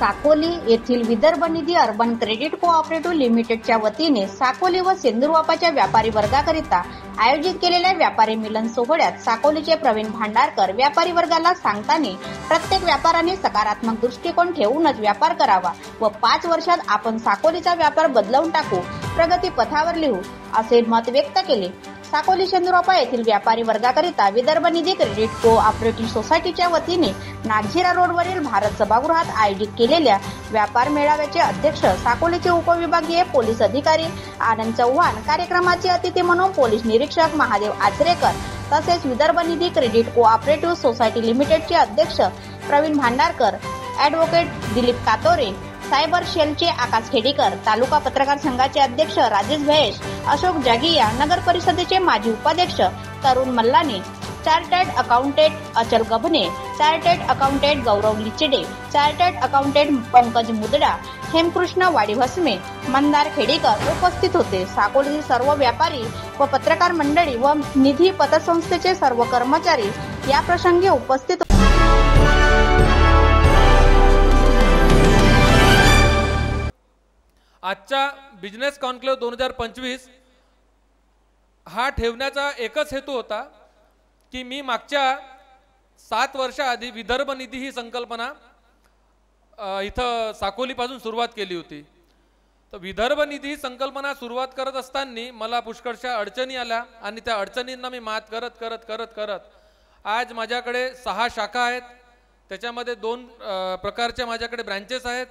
साकोली येथील Vidarbha Nidhi urban credit cooperative लिमिटेडच्या वतीने साकोली व सेंदुरवापाच्या व्यापारी वर्गाकरिता आयोजित केलेल्या व्यापारी मिलन सोहळ्यात साकोलीचे प्रवीण भांडारकर व्यापारी वर्गाला सांगताना प्रत्येक व्यापाऱ्याने सकारात्मक दृष्टिकोन ठेवूनच व्यापार करावा व 5 वर्षात आपण साकोलीचा व्यापार बदलवून टाकू, प्रगती पथावर लिहू असे मत व्यक्त केले। साकोली सेंदुरवापा येथील व्यापारी वर्गाकरिता विदर्भ निधी क्रेडिट कोऑपरेटिव्ह सोसायटीच्या वतीने नागझिरा रोडवरील भारत सभागृहात आयोजित केलेल्या व्यापार मेळाव्याचे अध्यक्ष साकोलीचे उपविभागीय पोलीस अधिकारी आनंद चव्हाण, कार्यक्रमाचे अतिथी म्हणून पोलीस निरीक्षक महादेव आचरेकर तसेच विदर्भ निधी क्रेडिट कोऑपरेटिव्ह सोसायटी लिमिटेडचे अध्यक्ष प्रवीण भांडारकर, ॲडव्होकेट दिलीप कातोरे, सायबर सेलचे आकाश खेडीकर, तालुका पत्रकार संघाचे अध्यक्ष राजेश भैश, अशोक जागिया, नगर परिषदेचे माजी उपाध्यक्ष तरुण मल्लाने, चार्टर्ड अकाउंटंट अचल गभने, चार्टर्ड अकाउंटंट गौरव लिचडे, चार्टर्ड अकाउंटंट पंकज मुदडा, हेमकृष्ण वाडीभस्मे, मंदार खेडीकर उपस्थित होते। साकोलीतील सर्व व्यापारी व पत्रकार मंडळी व निधी पतसंस्थेचे सर्व कर्मचारी या प्रसंगी उपस्थित होते। आजचा बिझनेस कॉन्क्लेव्ह 2025 हा ठेवण्याचा एकच हेतू होता की मी मागच्या 7 वर्षाआधी विदर्भ निधी ही संकल्पना इथं साकोलीपासून सुरुवात केली होती। तर विदर्भ निधी संकल्पना सुरुवात करत असताना मला पुष्कळशा अडचणी आल्या आणि त्या अडचणींना मी मात करत आज माझ्याकडे 6 शाखा आहेत। त्याच्यामध्ये 2 प्रकारच्या माझ्याकडे ब्रँचेस आहेत।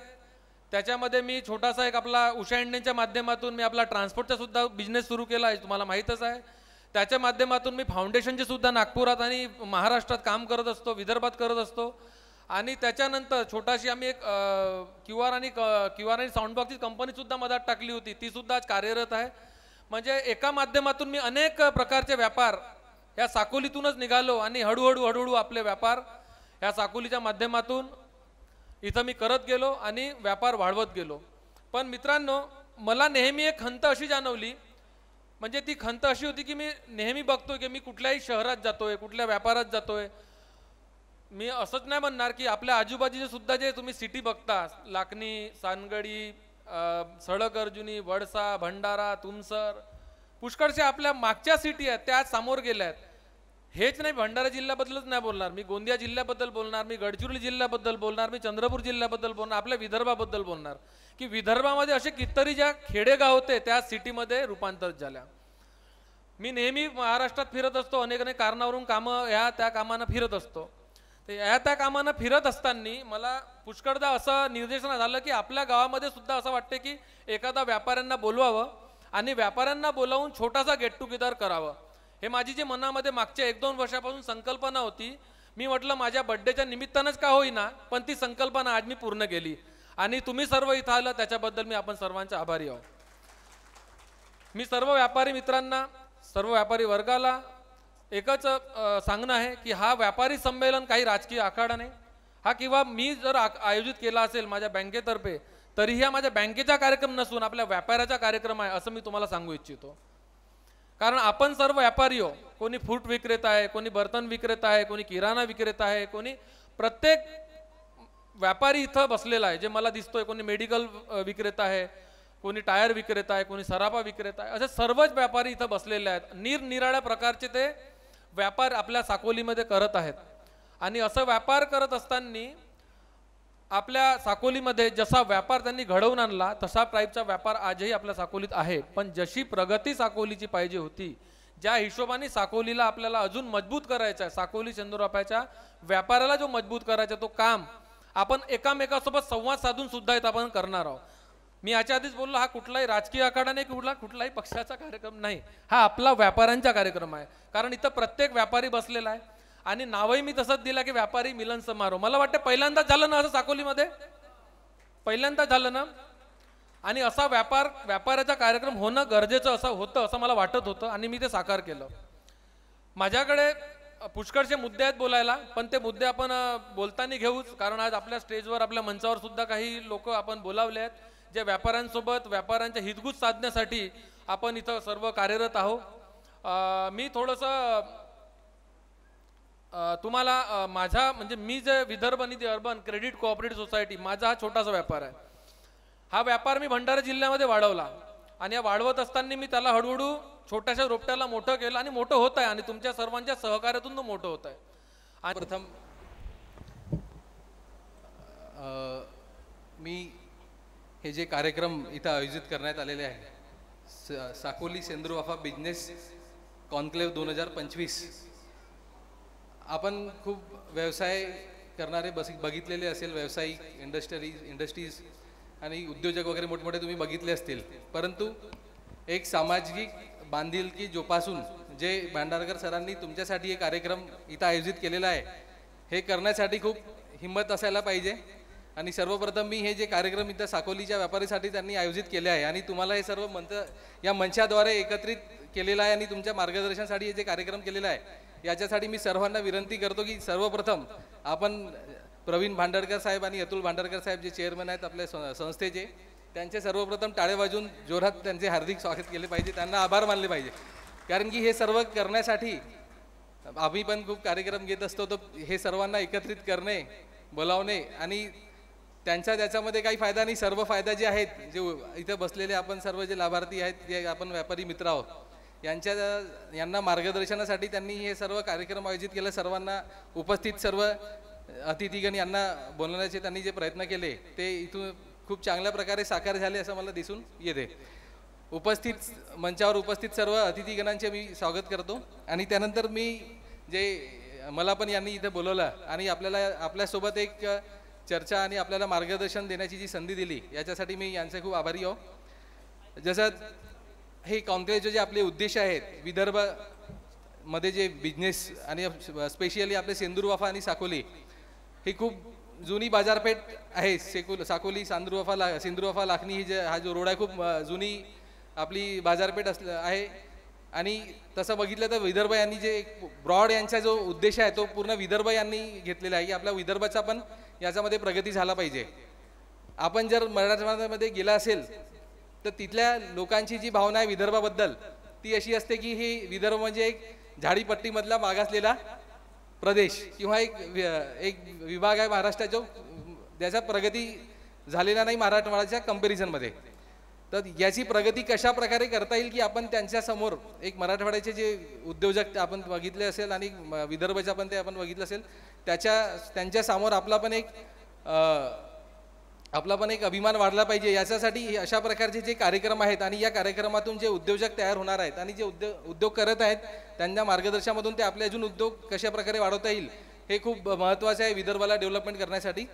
त्याच्यामध्ये मी छोटासा एक आपला उषा इंडियनच्या माध्यमातून मी आपला ट्रान्सपोर्टचा सुद्धा बिझनेस सुरू केला आहे, तुम्हाला माहीतच आहे। त्याच्या माध्यमातून मी फाउंडेशनचे सुद्धा नागपुरात आणि महाराष्ट्रात काम करत असतो, विदर्भात करत असतो। आणि त्याच्यानंतर छोटाशी आम्ही एक क्यूआर आणि साऊंड बॉक्सची कंपनी सुद्धा मधात टाकली होती, ती सुद्धा आज कार्यरत आहे। म्हणजे एका माध्यमातून मी अनेक प्रकारचे व्यापार या साकोलीतूनच निघालो आणि हळूहळू आपले व्यापार या साकोलीच्या माध्यमातून इथं मी करत गेलो आणि व्यापार वाढवत गेलो। पण मित्रांनो, मला नेहमी एक खंत अशी जाणवली, म्हणजे ती खंत अशी होती की मी नेहमी बघतोय की मी कुठल्याही शहरात जातोय, कुठल्या व्यापारात जातोय, मी असंच नाही म्हणणार की आपल्या आजूबाजूचे सुद्धा जे तुम्ही सिटी बघता, लाखनी, सानगडी, सडक अर्जुनी, वडसा, भंडारा, तुमसर, पुष्कळशा आपल्या मागच्या सिटी आहेत त्या समोर गेल्या आहेत। हेच नाही, भंडारा जिल्ह्याबद्दलच नाही बोलणार मी, गोंदिया जिल्ह्याबद्दल बोलणार मी, गडचिरोली जिल्ह्याबद्दल बोलणार मी, चंद्रपूर जिल्ह्याबद्दल बोलणार, आपल्या विदर्भाबद्दल बोलणार की विदर्भामध्ये असे कितीतरी ज्या खेडेगाव होते त्या सिटीमध्ये रूपांतरित झाल्या। मी नेहमी महाराष्ट्रात फिरत असतो, अनेक कारणावरून कामं ह्या त्या कामांना फिरत असतो। तर ह्या त्या कामांना फिरत असताना मला पुष्कळदा असं निर्देशन झालं की आपल्या गावामध्ये सुद्धा असं वाटते की एखादा व्यापाऱ्यांना बोलवावं आणि व्यापाऱ्यांना बोलावून छोटासा गेट टुगेदर करावं। हे माझी जी मनामध्ये मागच्या 1-2 वर्षापासून संकल्पना होती। मी म्हटलं माझ्या बर्थडेच्या निमित्तानंच का होईना, पण ती संकल्पना आज मी पूर्ण केली आणि तुम्ही सर्व इथं आलं त्याच्याबद्दल मी आपण सर्वांचे आभारी आहोत। मी सर्व व्यापारी मित्रांना, सर्व व्यापारी वर्गाला एकच सांगणं आहे की हा व्यापारी संमेलन काही राजकीय आखाडा नाही, हा किंवा मी जर आयोजित केला असेल माझ्या बँकेतर्फे तरीही हा माझ्या बँकेचा कार्यक्रम नसून आपल्या व्यापाराचा कार्यक्रम आहे असं मी तुम्हाला सांगू इच्छितो। कारण आपण सर्व व्यापारी हो, कोणी फ्रूट विक्रेता आहे, कोणी बर्तन विक्रेता आहे, कोणी किराणा विक्रेता आहे, कोणी प्रत्येक व्यापारी इथं बसलेला आहे जे मला दिसतोय, कोणी मेडिकल विक्रेता आहे, कोणी टायर विक्रेता आहे, कोणी सराफा विक्रेता आहे, असे सर्वच व्यापारी इथं बसलेले आहेत। निरनिराळ्या प्रकारचे ते व्यापार आपल्या साकोलीमध्ये करत आहेत आणि असं व्यापार करत असताना आपल्या साकोलीमध्ये जसा व्यापार त्यांनी घडवून आणला तसा टाईपचा व्यापार आजही आपल्या साकोलीत आहे। पण जशी प्रगती साकोलीची पाहिजे होती, ज्या हिशोबाने साकोलीला आपल्याला अजून मजबूत करायचं आहे, साकोली सेंदुरवापाच्या व्यापाराला जो मजबूत करायचा तो काम आपण एकामेकासोबत संवाद साधून सुद्धा इथं आपण करणार आहोत। मी याच्या आधीच बोललो, हा कुठलाही राजकीय आखाडा नाही, कुठलाही पक्षाचा कार्यक्रम नाही, हा आपला व्यापाऱ्यांचा कार्यक्रम आहे। कारण इथं प्रत्येक व्यापारी बसलेला आहे आणि नावही मी तसंच दिला की व्यापारी मिलन समारोह। मला वाटतं पहिल्यांदाच झालं ना असं साकोलीमध्ये, पहिल्यांदाच झालं ना। आणि असा व्यापाराचा कार्यक्रम होणं गरजेचं असं होतं असं मला वाटत होतं आणि मी ते साकार केलं। माझ्याकडे पुष्कळचे मुद्दे आहेत बोलायला, पण ते मुद्दे आपण बोलताना घेऊच, कारण आज आपल्या स्टेजवर आपल्या मंचावर सुद्धा काही लोक आपण बोलावले आहेत जे व्यापाऱ्यांसोबत व्यापाऱ्यांचे हितगुज साधण्यासाठी आपण इथं सर्व कार्यरत आहोत। मी थोडंसं तुम्हाला माझा म्हणजे मी जे Vidarbha Nidhi urban credit cooperative society माझा हा छोटासा व्यापार आहे. हा व्यापार मी भंडारा जिल्ह्यामध्ये वाढवला आणि या वाढवत असताना मी त्याला हळूहळू छोट्याशा रोपट्याला मोठं केलं आणि मोठं होत आहे आणि तुमच्या सर्वांच्या सहकार्यातून तो मोठं होत आहे. आणि प्रथम मी हे जे कार्यक्रम इथं आयोजित करण्यात आलेले आहे साकोली सेंद्रवाफा बिझनेस कॉन्क्लेव्ह 2025, आपण खूप व्यवसाय करणारे बघितलेले असेल, व्यावसायिक इंडस्ट्रीज आणि उद्योजक वगैरे मोठमोठे तुम्ही बघितले असतील, परंतु एक सामाजिक बांधिलकी जोपासून जे भांडारकर सरांनी तुमच्यासाठी हे कार्यक्रम इथं आयोजित केलेला आहे, हे करण्यासाठी खूप हिंमत असायला पाहिजे. आणि सर्वप्रथम मी हे जे कार्यक्रम इथं साकोलीच्या व्यापारीसाठी त्यांनी आयोजित केले आहे आणि तुम्हाला हे सर्व या मंचाद्वारे एकत्रित केलेलं आहे आणि तुमच्या मार्गदर्शनासाठी हे जे कार्यक्रम केलेला आहे, याच्यासाठी मी सर्वांना विनंती करतो की सर्वप्रथम आपण प्रवीण भांडारकर साहेब आणि अतुल भांडारकर साहेब जे चेअरमन आहेत आपल्या संस्थेचे, त्यांचे सर्वप्रथम टाळे वाजून जोरात त्यांचे हार्दिक स्वागत केले पाहिजे, त्यांना आभार मानले पाहिजे. कारण की हे सर्व करण्यासाठी आम्ही पण खूप कार्यक्रम घेत असतो, तर हे सर्वांना एकत्रित करणे, बोलावणे आणि त्याच्यामध्ये काही फायदा नाही, सर्व फायदा जे आहेत, जे इथं बसलेले आपण सर्व जे लाभार्थी आहेत, जे आपण व्यापारी मित्र आहोत, यांना मार्गदर्शनासाठी त्यांनी हे सर्व कार्यक्रम आयोजित केले. सर्वांना उपस्थित सर्व अतिथीगण यांना बोलवण्याचे त्यांनी जे प्रयत्न केले ते इथून खूप चांगल्या प्रकारे साकार झाले असं मला दिसून येते. मंचावर उपस्थित सर्व अतिथीगणांचे मी स्वागत करतो. आणि त्यानंतर मी मला पण यांनी इथे बोलवलं आणि आपल्यासोबत एक चर्चा आणि आपल्याला मार्गदर्शन देण्याची जी संधी दिली, याच्यासाठी मी यांचे खूप आभारी आहो. जसं हे कॉन्क्लेव्हचे जे आपले उद्देश आहेत, विदर्भ मध्ये जे बिझनेस आणि स्पेशली आपले सेंदूरवाफा आणि साकोली, ही खूप जुनी बाजारपेठ आहे. साकोली सेंदूरवाफा लाखनी ही हा जो रोड आहे, खूप जुनी आपली बाजारपेठ आहे. आणि तसं बघितलं तर विदर्भ यांनी जे एक ब्रॉड यांचा जो उद्देश आहे, तो पूर्ण विदर्भ यांनी घेतलेला आहे की आपल्या विदर्भाचा पण याच्यामध्ये प्रगती झाला पाहिजे. आपण जर मराठवाड्यामध्ये गेला असेल तर तिथल्या लोकांची जी भावना आहे विदर्भाबद्दल, ती अशी असते की हे विदर्भ म्हणजे एक झाडीपट्टीमधला मागासलेला प्रदेश किंवा एक विभाग आहे महाराष्ट्राचा, ज्याचा प्रगती झालेला नाही मराठवाड्याच्या कंपॅरिझनमध्ये. तर याची प्रगती कशा प्रकारे करता येईल की आपण त्यांच्यासमोर एक मराठवाड्याचे जे उद्योजक आपण बघितले असेल आणि विदर्भाच्या पण ते आपण बघितलं असेल, त्यांच्यासमोर आपला पण एक अभिमान वाढला पाहिजे. याच्यासाठी अशा प्रकारचे जे कार्यक्रम आहेत आणि या कार्यक्रमातून जे उद्योजक तयार होणार आहेत आणि जे उद्योग करत आहेत, त्यांच्या मार्गदर्शनामधून ते आपले अजून उद्योग कशा प्रकारे वाढवता येईल, हे खूप महत्त्वाचं आहे विदर्भाला डेव्हलपमेंट करण्यासाठी.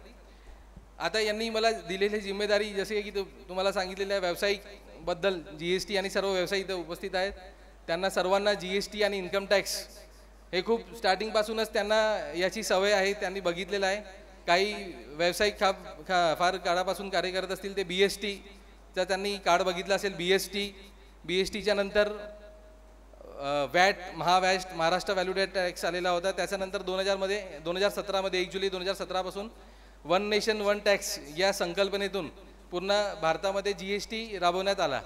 आता यांनी मला दिलेली जिम्मेदारी, जसे की तुम्हाला सांगितलेल्या व्यावसायिक बद्दल GST आणि सर्व व्यवसाय इथं उपस्थित आहेत, त्यांना सर्वांना GST आणि इन्कम टॅक्स हे खूप स्टार्टिंगपासूनच त्यांना याची सवय आहे, त्यांनी बघितलेलं आहे. काही व्यावसायिक फार काळापासून कार्य करत असतील, ते BSTचा त्यांनी कार्ड बघितलं असेल. BSTच्या नंतर वॅट महावॅट महाराष्ट्र व्हॅल्यू टॅक्स आलेला होता. त्याच्यानंतर 2017 मध्ये 1 जुलै 2017 वन नेशन वन टॅक्स या संकल्पनेतून पूर्ण भारतामध्ये GST राबवण्यात आला.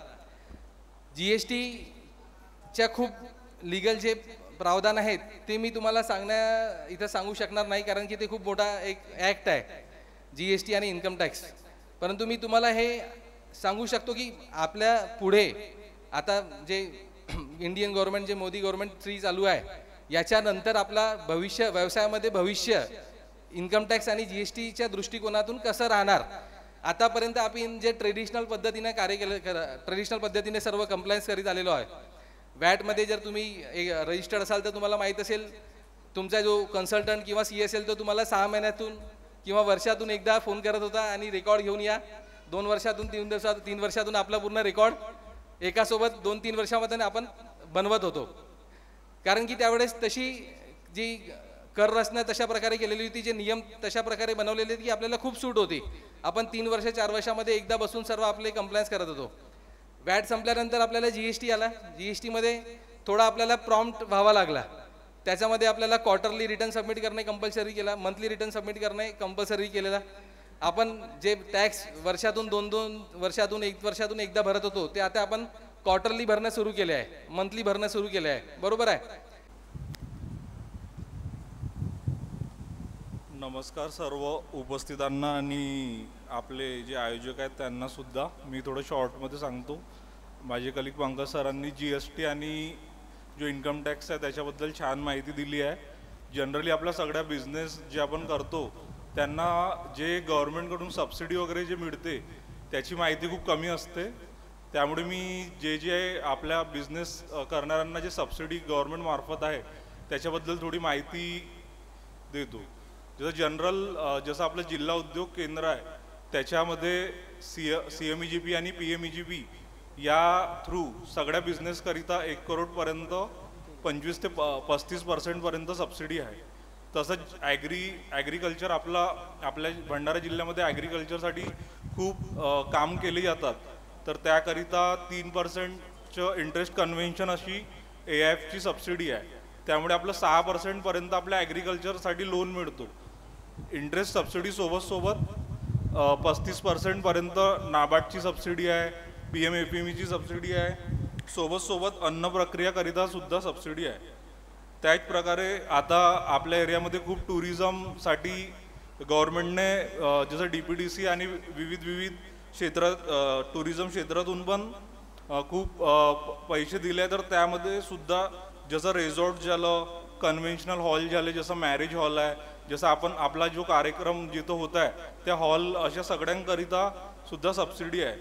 GSTच्या खूप लिगल जे प्रावधान आहेत ते मी तुम्हाला इथं सांगू शकणार नाही, कारण की ते खूप मोठा एक ॲक्ट आहे GST आणि इन्कम टॅक्स. परंतु मी तुम्हाला हे सांगू शकतो की आपल्या पुढे आता जे इंडियन गव्हर्नमेंट, जे मोदी गव्हर्नमेंट 3 चालू आहे, याच्यानंतर आपला भविष्य इन्कम टॅक्स आणि GSTच्या दृष्टिकोनातून कसं राहणार. आतापर्यंत आपण जे ट्रेडिशनल पद्धतीने सर्व कंप्लायन्स करीत आलेलो आहे. वॅटमध्ये जर तुम्ही रजिस्टर्ड असाल तर तुम्हाला माहीत असेल, तुमचा जो कन्सल्टंट किंवा CSL तो तुम्हाला 6 महिन्यातून किंवा वर्षातून एकदा फोन करत होता आणि रेकॉर्ड घेऊन या. 2 वर्षातून 3 वर्षातून आपला पूर्ण रेकॉर्ड एकासोबत 2-3 वर्षामध्ये आपण बनवत होतो. कारण की त्यावेळेस तशी जी कर रचना तशा प्रकारे केलेली होती, जे नियम तशा प्रकारे बनवलेले की आपल्याला खूप सूट होती. आपण 3 वर्ष 4 वर्षामध्ये एकदा बसून सर्व आपले कंप्लायन्स करत होतो. वॅट संपल्यानंतर आपल्याला GST आला. GSTमध्ये थोडा आपल्याला प्रॉम्प्ट व्हावा लागला. त्याच्यामध्ये आपल्याला क्वार्टरली रिटर्न सबमिट करणे कंपल्सरी केला, मंथली रिटर्न सबमिट करणे कंपल्सरी केलेला. आपण जे टॅक्स वर्षातून 1 वर्षातून एकदा भरत होतो, ते आता आपण क्वार्टरली भरणं सुरू केले आहे, मंथली भरणं सुरू केले आहे. बरोबर आहे. नमस्कार सर्व उपस्थितांना आणि आपले जे आयोजक आहेत त्यांना सुद्धा. मी थोडं शॉर्टमध्ये सांगतो. माझे कलिक पंकज सरांनी GST आणि जो इन्कम टॅक्स आहे त्याच्याबद्दल छान माहिती दिली आहे. जनरली आपल्या सगळ्या बिझनेस जे आपण करतो त्यांना जे गव्हर्नमेंटकडून सबसिडी वगैरे जे मिळते त्याची माहिती खूप कमी असते. त्यामुळे मी जे आपल्या बिझनेस करणाऱ्यांना जे सबसिडी गव्हर्नमेंट मार्फत आहे त्याच्याबद्दल थोडी माहिती देतो. जसं जसं आपलं जिल्हा उद्योग केंद्र आहे त्याच्यामध्ये CMEGP आणि PMEGP या थ्रू सगळ्या बिझनेसकरिता 1 करोडपर्यंत 25 ते 35% पर्यंत सबसिडी आहे. तसंच ॲग्रिकल्चर आपल्या भंडारा जिल्ह्यामध्ये ॲग्रिकल्चरसाठी खूप काम केले जातात. तर त्याकरिता 3% इंटरेस्ट कन्व्हेन्शन अशी AIFची सबसिडी आहे. त्यामुळे आपलं 6% पर्यंत आपल्या ॲग्रिकल्चरसाठी लोन मिळतो. इंटरेस्ट सबसिडी सोबत 35% पर्यंत नाबार्डची सबसिडी आहे, PMFMEची सबसिडी आहे, सोबत अन्न प्रक्रियाकरिता सुद्धा सबसिडी आहे. त्याच प्रकारे आता आपल्या एरियामध्ये खूप टुरिझमसाठी गव्हर्नमेंटने जसं DPDC आणि विविध क्षेत्रात टुरिझम क्षेत्रातून पण खूप पैसे दिले. तर त्यामध्ये सुद्धा जसं रिसॉर्ट झालं, कन्व्हेन्शनल हॉल झाले, जसं मॅरेज हॉल आहे, जसं आपला जो कार्यक्रम जिथं होत आहे त्या हॉल अशा सगळ्यांकरिता सुद्धा सबसिडी आहे.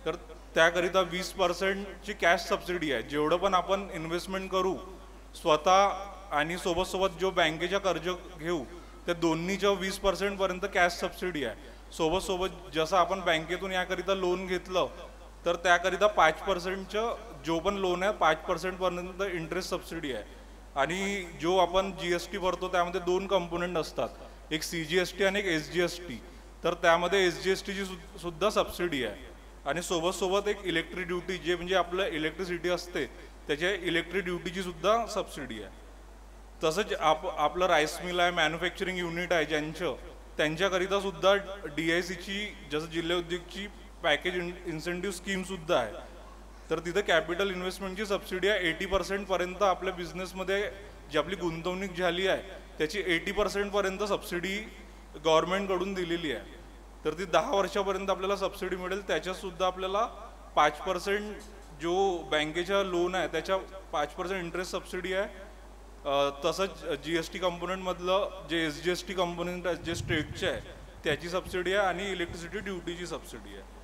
तर त्याकरिता 20%ची कॅश सबसिडी आहे. जेवढं पण आपण इन्व्हेस्टमेंट करू स्वतः आणि सोबत जो बँकेच्या कर्ज घेऊ त्या दोन्हीच्या 20% पर्यंत कॅश सबसिडी आहे. सोबत जसं आपण बँकेतून याकरिता लोन घेतलं तर त्याकरिता 5%चं जो पण लोन आहे 5% पर्यंत इंटरेस्ट सबसिडी आहे. आणि जो आपण GST भरतो त्यामध्ये 2 कंपोनेंट असतात, एक CGST आणि एक SGST. तर त्यामध्ये SGSTची सुद्धा सबसिडी आहे. आणि सोबत एक इलेक्ट्रिक ड्युटी जे म्हणजे आपलं इलेक्ट्रिसिटी असते त्याच्या इलेक्ट्रिक ड्युटीची सुद्धा सबसिडी आहे. तसंच आपलं राईस मिल आहे, मॅन्युफॅक्चरिंग युनिट आहे त्यांच्याकरिता सुद्धा DICची जसं जिल्हा उद्योगची पॅकेज इन्सेंटिव्ह स्कीम सुद्धा आहे. तर तिथं कॅपिटल इन्व्हेस्टमेंटची सबसिडी आहे. 80% पर्यंत आपल्या बिझनेसमध्ये जी आपली गुंतवणूक झाली आहे त्याची 80% पर्यंत सबसिडी गव्हर्नमेंटकडून दिलेली आहे. तर ती 10 वर्षापर्यंत आपल्याला सबसिडी मिळेल. त्याच्यात सुद्धा आपल्याला 5% जो बँकेच्या लोन आहे त्याच्या 5% इंटरेस्ट सबसिडी आहे. तसंच GST कंपोनेंटमधलं जे SGST कंपोनेंट जे स्टेटचे आहे त्याची सबसिडी आहे आणि इलेक्ट्रिसिटी ड्युटीची सबसिडी आहे.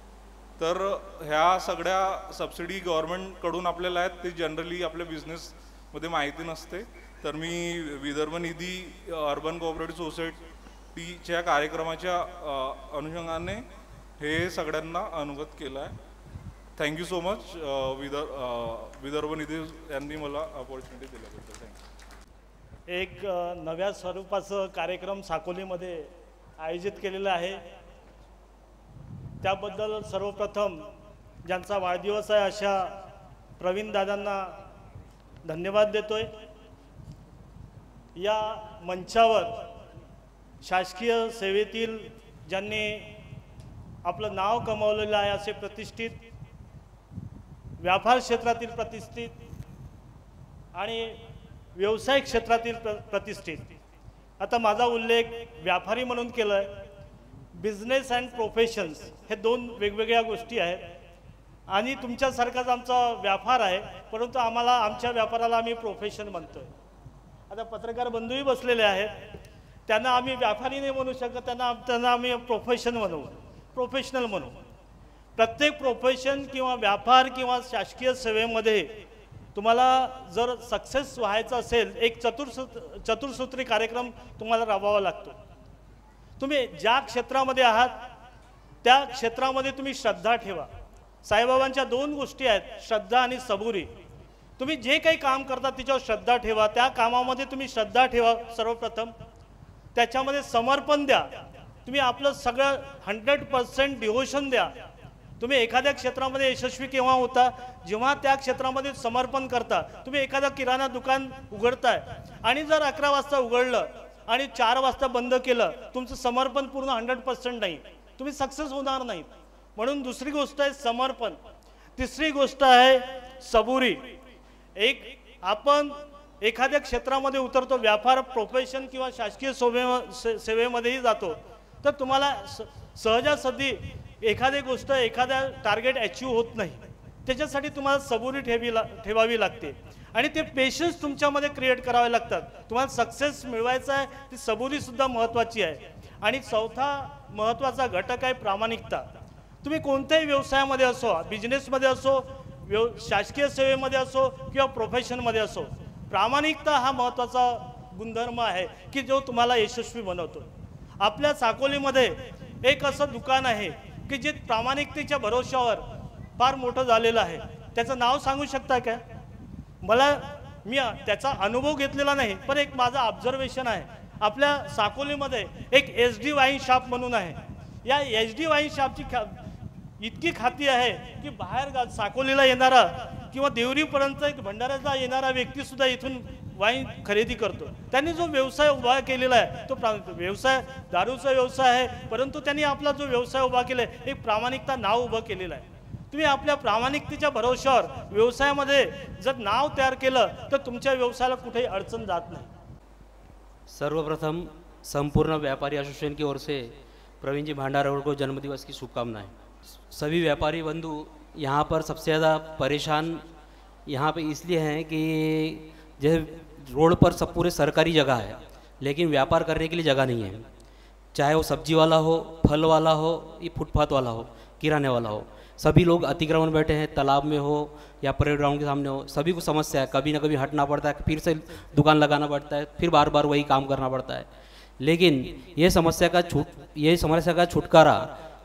तर ह्या सगळ्या सबसिडी गव्हर्नमेंटकडून आपल्याला आहेत. ते जनरली आपल्या बिझनेसमध्ये माहिती नसते. तर मी विदर्भ निधी अर्बन कोऑपरेटिव्ह सोसायटीच्या कार्यक्रमाच्या अनुषंगाने हे सगळ्यांना अनुगत केलं आहे. थँक्यू सो मच विदर्भ निधी यांनी मला अपॉर्च्युनिटी दिल्याबद्दल. थँक्यू. एक नव्या स्वरूपाचं कार्यक्रम साकोलीमध्ये आयोजित केलेला आहे. त्याबद्दल सर्वप्रथम ज्यांचा वाढदिवस आहे अशा प्रवीण दादांना धन्यवाद देतोय. या मंचावर शासकीय सेवेतील ज्यांनी आपलं नाव कमावलेलं आहे असे प्रतिष्ठित, व्यापार क्षेत्रातील प्रतिष्ठित आणि व्यवसाय क्षेत्रातील प्रतिष्ठित, आता माझा उल्लेख व्यापारी म्हणून केला आहे. बिझनेस अँड प्रोफेशन्स हे 2 वेगवेगळ्या गोष्टी आहेत. आणि तुमच्यासारखाच आमचा व्यापार आहे, परंतु आमच्या व्यापाराला आम्ही प्रोफेशन म्हणतो आहे. आता पत्रकार बंधूही बसलेले आहेत, त्यांना आम्ही व्यापारी नाही म्हणू शकत, त्यांना आम्ही प्रोफेशनल म्हणू. प्रत्येक प्रोफेशन किंवा व्यापार किंवा शासकीय सेवेमध्ये तुम्हाला जर सक्सेस व्हायचं असेल एक चतुर्सूत्री कार्यक्रम तुम्हाला राबवावा लागतो. तुम्ही ज्या क्षेत्रामध्ये आहात त्या क्षेत्रामध्ये तुम्ही श्रद्धा ठेवा. साईबाबांच्या 2 गोष्टी आहेत, श्रद्धा आणि सबुरी. तुम्ही जे काही काम करता त्याच्यावर श्रद्धा ठेवा. त्या कामामध्ये तुम्ही श्रद्धा ठेवा सर्वप्रथम. त्याच्यामध्ये समर्पण द्या. तुम्ही आपलं सगळं 100% डिव्होशन द्या. तुम्ही एखाद्या क्षेत्रामध्ये यशस्वी केव्हा होता, जेव्हा त्या क्षेत्रामध्ये समर्पण करता. तुम्ही एखादा किराणा दुकान उघडताय आणि जर 11 वाजता उघडलं आणि 4 वाजता बंद केलं, तुमचं समर्पण पूर्ण 100% नाही, तुम्ही सक्सेस होणार नाही. म्हणून दुसरी गोष्ट आहे समर्पण. तिसरी गोष्ट आहे सबुरी. एक आपण एखाद्या क्षेत्रामध्ये उतरतो, व्यापार प्रोफेशन किंवा शासकीय सेवेमध्येही जातो, तर तुम्हाला सहजासहजी एखादी गोष्ट एखाद्या टार्गेट अचीव होत नाही. त्याच्यासाठी तुम्हाला सबुरी ठेवावी लागते आणि ते पेशन्स तुमच्यामध्ये क्रिएट करावे लागतात. तुम्हाला सक्सेस मिळवायचा आहे, ती सबुरीसुद्धा महत्त्वाची आहे. आणि चौथा महत्त्वाचा घटक आहे प्रामाणिकता. तुम्ही कोणत्याही व्यवसायामध्ये असो, बिझनेसमध्ये असो, शासकीय सेवेमध्ये असो किंवा प्रोफेशनमध्ये असो, प्रामाणिकता हा महत्त्वाचा गुणधर्म आहे की जो तुम्हाला यशस्वी बनवतो. आपल्या साकोलीमध्ये एक असं दुकान आहे की जे प्रामाणिकतेच्या भरोशावर फार मोठं झालेलं आहे. त्याचं नाव सांगू शकता का? मी त्याचा अनुभव घेतलेला नाही, पण एक माझं ऑब्झर्वेशन आहे. आपल्या साकोलीमध्ये एक SD वाईन शॉप म्हणून आहे. या SD वाईन शॉपची इतकी ख्याती आहे की बाहेर साकोलीला येणारा किंवा देवरीपर्यंत एक भंडाऱ्याचा येणारा व्यक्तीसुद्धा इथून वाईन खरेदी करतो. त्यांनी जो व्यवसाय उभा केलेला आहे तो व्यवसाय दारूचा व्यवसाय आहे, परंतु त्यांनी आपला जो व्यवसाय उभा केला आहे एक प्रामाणिकता नाव उभं केलेलं आहे. तुम्ही आपल्या प्रामाणिकतेच्या भरोशावर व्यवसायामध्ये जर नाव तयार केलं तर तुमच्या व्यवसायाला कुठेही अडचण जात नाही. सर्वप्रथम संपूर्ण व्यापारी एसोसिएशन की ओर से प्रवीण जी भांडारकर को जन्मदिवस की शुभकामनाएं. सभी व्यापारी बंधु यहाँ पर सबसे ज़्यादा परेशान यहाँ पे इसलिए हैं कि जैसे रोड पर सब पूरे सरकारी जगह है लेकिन व्यापार करने के लिए जगह नहीं है. चाहे वो सब्जी वाला हो, फल वाला हो, या फुटपाथ वाला हो, किराने वाला हो, सभी लोग अतिक्रमण बैठे हैं. तालाब में हो या परेड ग्राउंड के सामने हो, सभी को समस्या है. कभी ना कभी हटना पड़ता है, फिर से दुकान लगाना पड़ता है, फिर बार बार वही काम करना पड़ता है. लेकिन ये समस्या का छुटकारा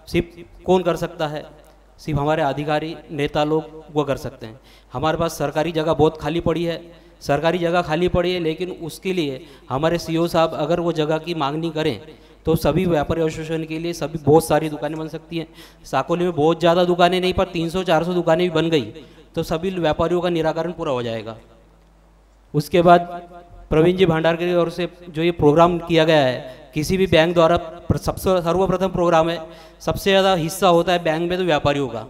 सिर्फ कौन कर सकता है? सिर्फ हमारे अधिकारी नेता लोग वो कर सकते हैं. हमारे पास सरकारी जगह बहुत खाली पड़ी है, लेकिन उसके लिए हमारे CEO साहब अगर वो जगह की मांगनी करें तो सभी व्यापारी एसोसिएशन के लिए सभी बहुत सारी दुकानें बन सकती हैं. साकोली में बहुत ज़्यादा दुकानें नहीं, पर 300-400 दुकानें भी बन गई तो सभी व्यापारियों का निराकरण पूरा हो जाएगा. उसके बाद प्रवीण जी भांडारकर की ओर से जो ये प्रोग्राम किया गया है, किसी भी बैंक द्वारा सर्वप्रथम प्रोग्राम है. सबसे ज़्यादा हिस्सा होता है बैंक में तो व्यापारियों का,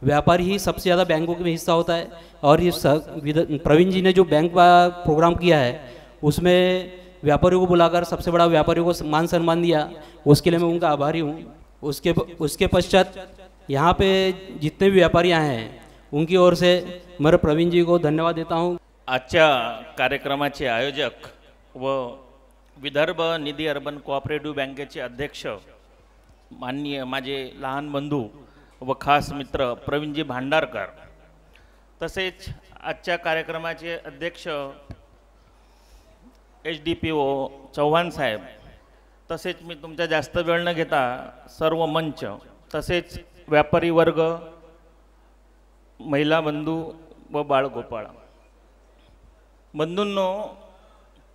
व्यापारी ही सबसे ज़्यादा बैंकों में हिस्सा होता है. और ये प्रवीण जी ने जो बैंक का प्रोग्राम किया है उसमें व्यापारियों को बुलाकर सबसे बड़ा व्यापारियों को मान सम्मान दिया, उसके लिए मैं उनका आभारी हूँ. उसके पश्चात यहाँ पे जितने भी व्यापारी आए हैं उनकी ओर से मैं प्रवीण जी को धन्यवाद देता हूँ. आजच्या कार्यक्रमाचे आयोजक व विदर्भ निधी अर्बन कोऑपरेटिव्ह बँकेचे अध्यक्ष माननीय माझे लहान बंधू व खास मित्र प्रवीणजी भांडारकर, तसेच आजच्या कार्यक्रमाचे अध्यक्ष HDPO चव्हाण साहेब, तसेच मी तुमचा जास्त वेळ न घेता सर्व मंच, तसेच व्यापारी वर्ग, महिला बंधू व बाळगोपाळ बंधूंनो,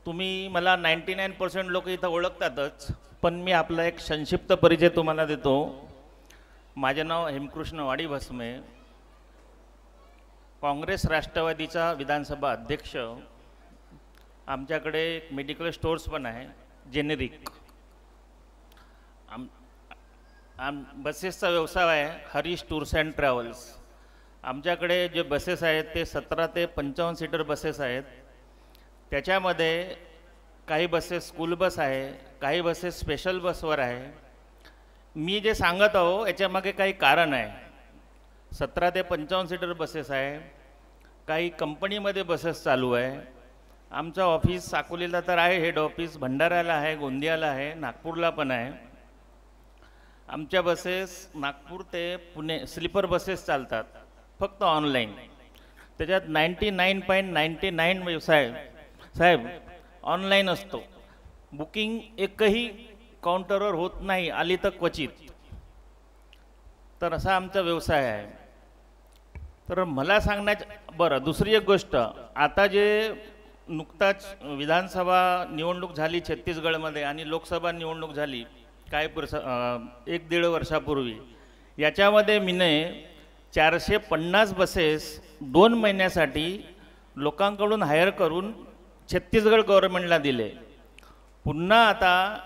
तुम्ही मला 99% लोक इथं ओळखतातच, पण मी आपला एक संक्षिप्त परिचय तुम्हाला देतो. माझे नाव हेमकृष्ण वाडी भस्मे, काँग्रेस राष्ट्रवादीचा विधानसभा अध्यक्ष. आमच्याकडे एक मेडिकल स्टोर्स पण आहे, जेनेरिक. बसेसचा व्यवसाय आहे, हरीश टूर्स अँड ट्रॅव्हल्स. आमच्याकडे जे बसेस आहेत ते 17 ते 55 सीटर बसेस आहेत. त्याच्यामध्ये काही बसेस स्कूल बस आहे, काही बसेस स्पेशल बसवर आहे. मी जे सांगत आहो याच्यामागे काही कारण आहे. 17 ते 55 सीटर बसेस आहे, काही कंपनीमध्ये बसेस चालू आहे. आमचं ऑफिस साकोलीला तर आहे, हेड ऑफिस भंडाऱ्याला आहे, गोंदियाला आहे, नागपूरला पण आहे. आमच्या बसेस नागपूर ते पुणे स्लीपर बसेस चालतात फक्त ऑनलाईन. त्याच्यात 99.99 व्यवसाय साहेब ऑनलाईन असतो. बुकिंग एकही काउंटरवर होत नाही, आली तर क्वचित. तर असा आमचा व्यवसाय आहे. तर मला सांगण्याचं बरं, दुसरी एक गोष्ट, आता जे नुकताच विधानसभा निवडणूक झाली छत्तीसगडमध्ये आणि लोकसभा निवडणूक झाली काही 1-1.5 वर्षापूर्वी, याच्यामध्ये मीने 450 बसेस 2 महिन्यासाठी लोकांकडून हायर करून छत्तीसगड गव्हर्नमेंटला दिले. पुन्हा आता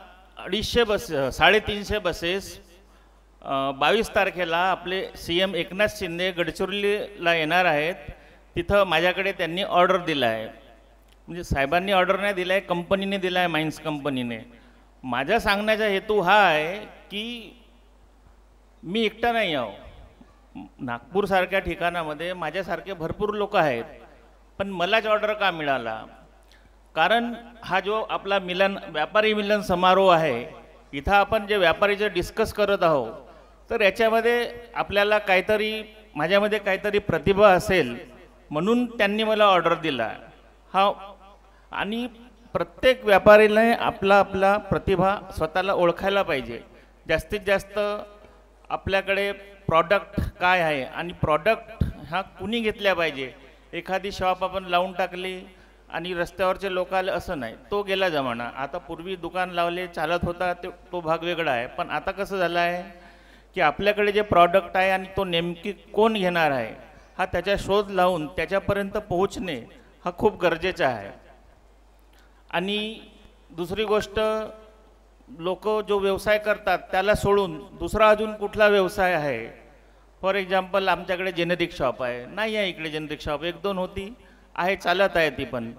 350 बसेस 22 तारखेला आपले CM एकनाथ शिंदे गडचिरोलीला येणार आहेत. तिथं माझ्याकडे त्यांनी ऑर्डर दिला आहे. म्हणजे साहेबांनी ऑर्डर नाही दिला आहे, कंपनीने दिला आहे, माइन्स कंपनीने. माझ्या सांगण्याचा हेतू हा आहे की मी एकटा नाही आहो. नागपूरसारख्या ठिकाणामध्ये माझ्यासारखे भरपूर लोक आहेत, पण मलाच ऑर्डर का मिळाला? कारण हा जो आपला व्यापारी मिलन समारोह आहे, इथं आपण जे व्यापारीचं डिस्कस करत आहोत, तर याच्यामध्ये आपल्याला माझ्यामध्ये काहीतरी प्रतिभा असेल म्हणून त्यांनी मला ऑर्डर दिला हा. आणि प्रत्येक व्यापारीने आपला प्रतिभा स्वतःला ओळखायला पाहिजे. जास्तीत जास्त आपल्याकडे प्रॉडक्ट काय आहे आणि प्रॉडक्ट हा कुणी घेतल्या पाहिजे. एखादी शॉप आपण लावून टाकली आणि रस्त्यावरचे लोक आले असं नाही, तो गेला जमाना. आता पूर्वी दुकान लावले चालत होता तो भाग वेगळा आहे. पण आता कसं झालं आहे की आपल्याकडे जे प्रॉडक्ट आहे आणि तो नेमकी कोण घेणार आहे हा त्याचा शोध लावून त्याच्यापर्यंत पोहोचणे हा खूप गरजेचा आहे. आणि दुसरी गोष्ट, लोक जो व्यवसाय करतात त्याला सोडून दुसरा अजून कुठला व्यवसाय आहे. फॉर एक्झाम्पल आमच्याकडे जेनेरिक शॉप आहे, नाही आहे इकडे जेनेरिक शॉप, 1-2 होती, आहे, चालत आहे ती पण.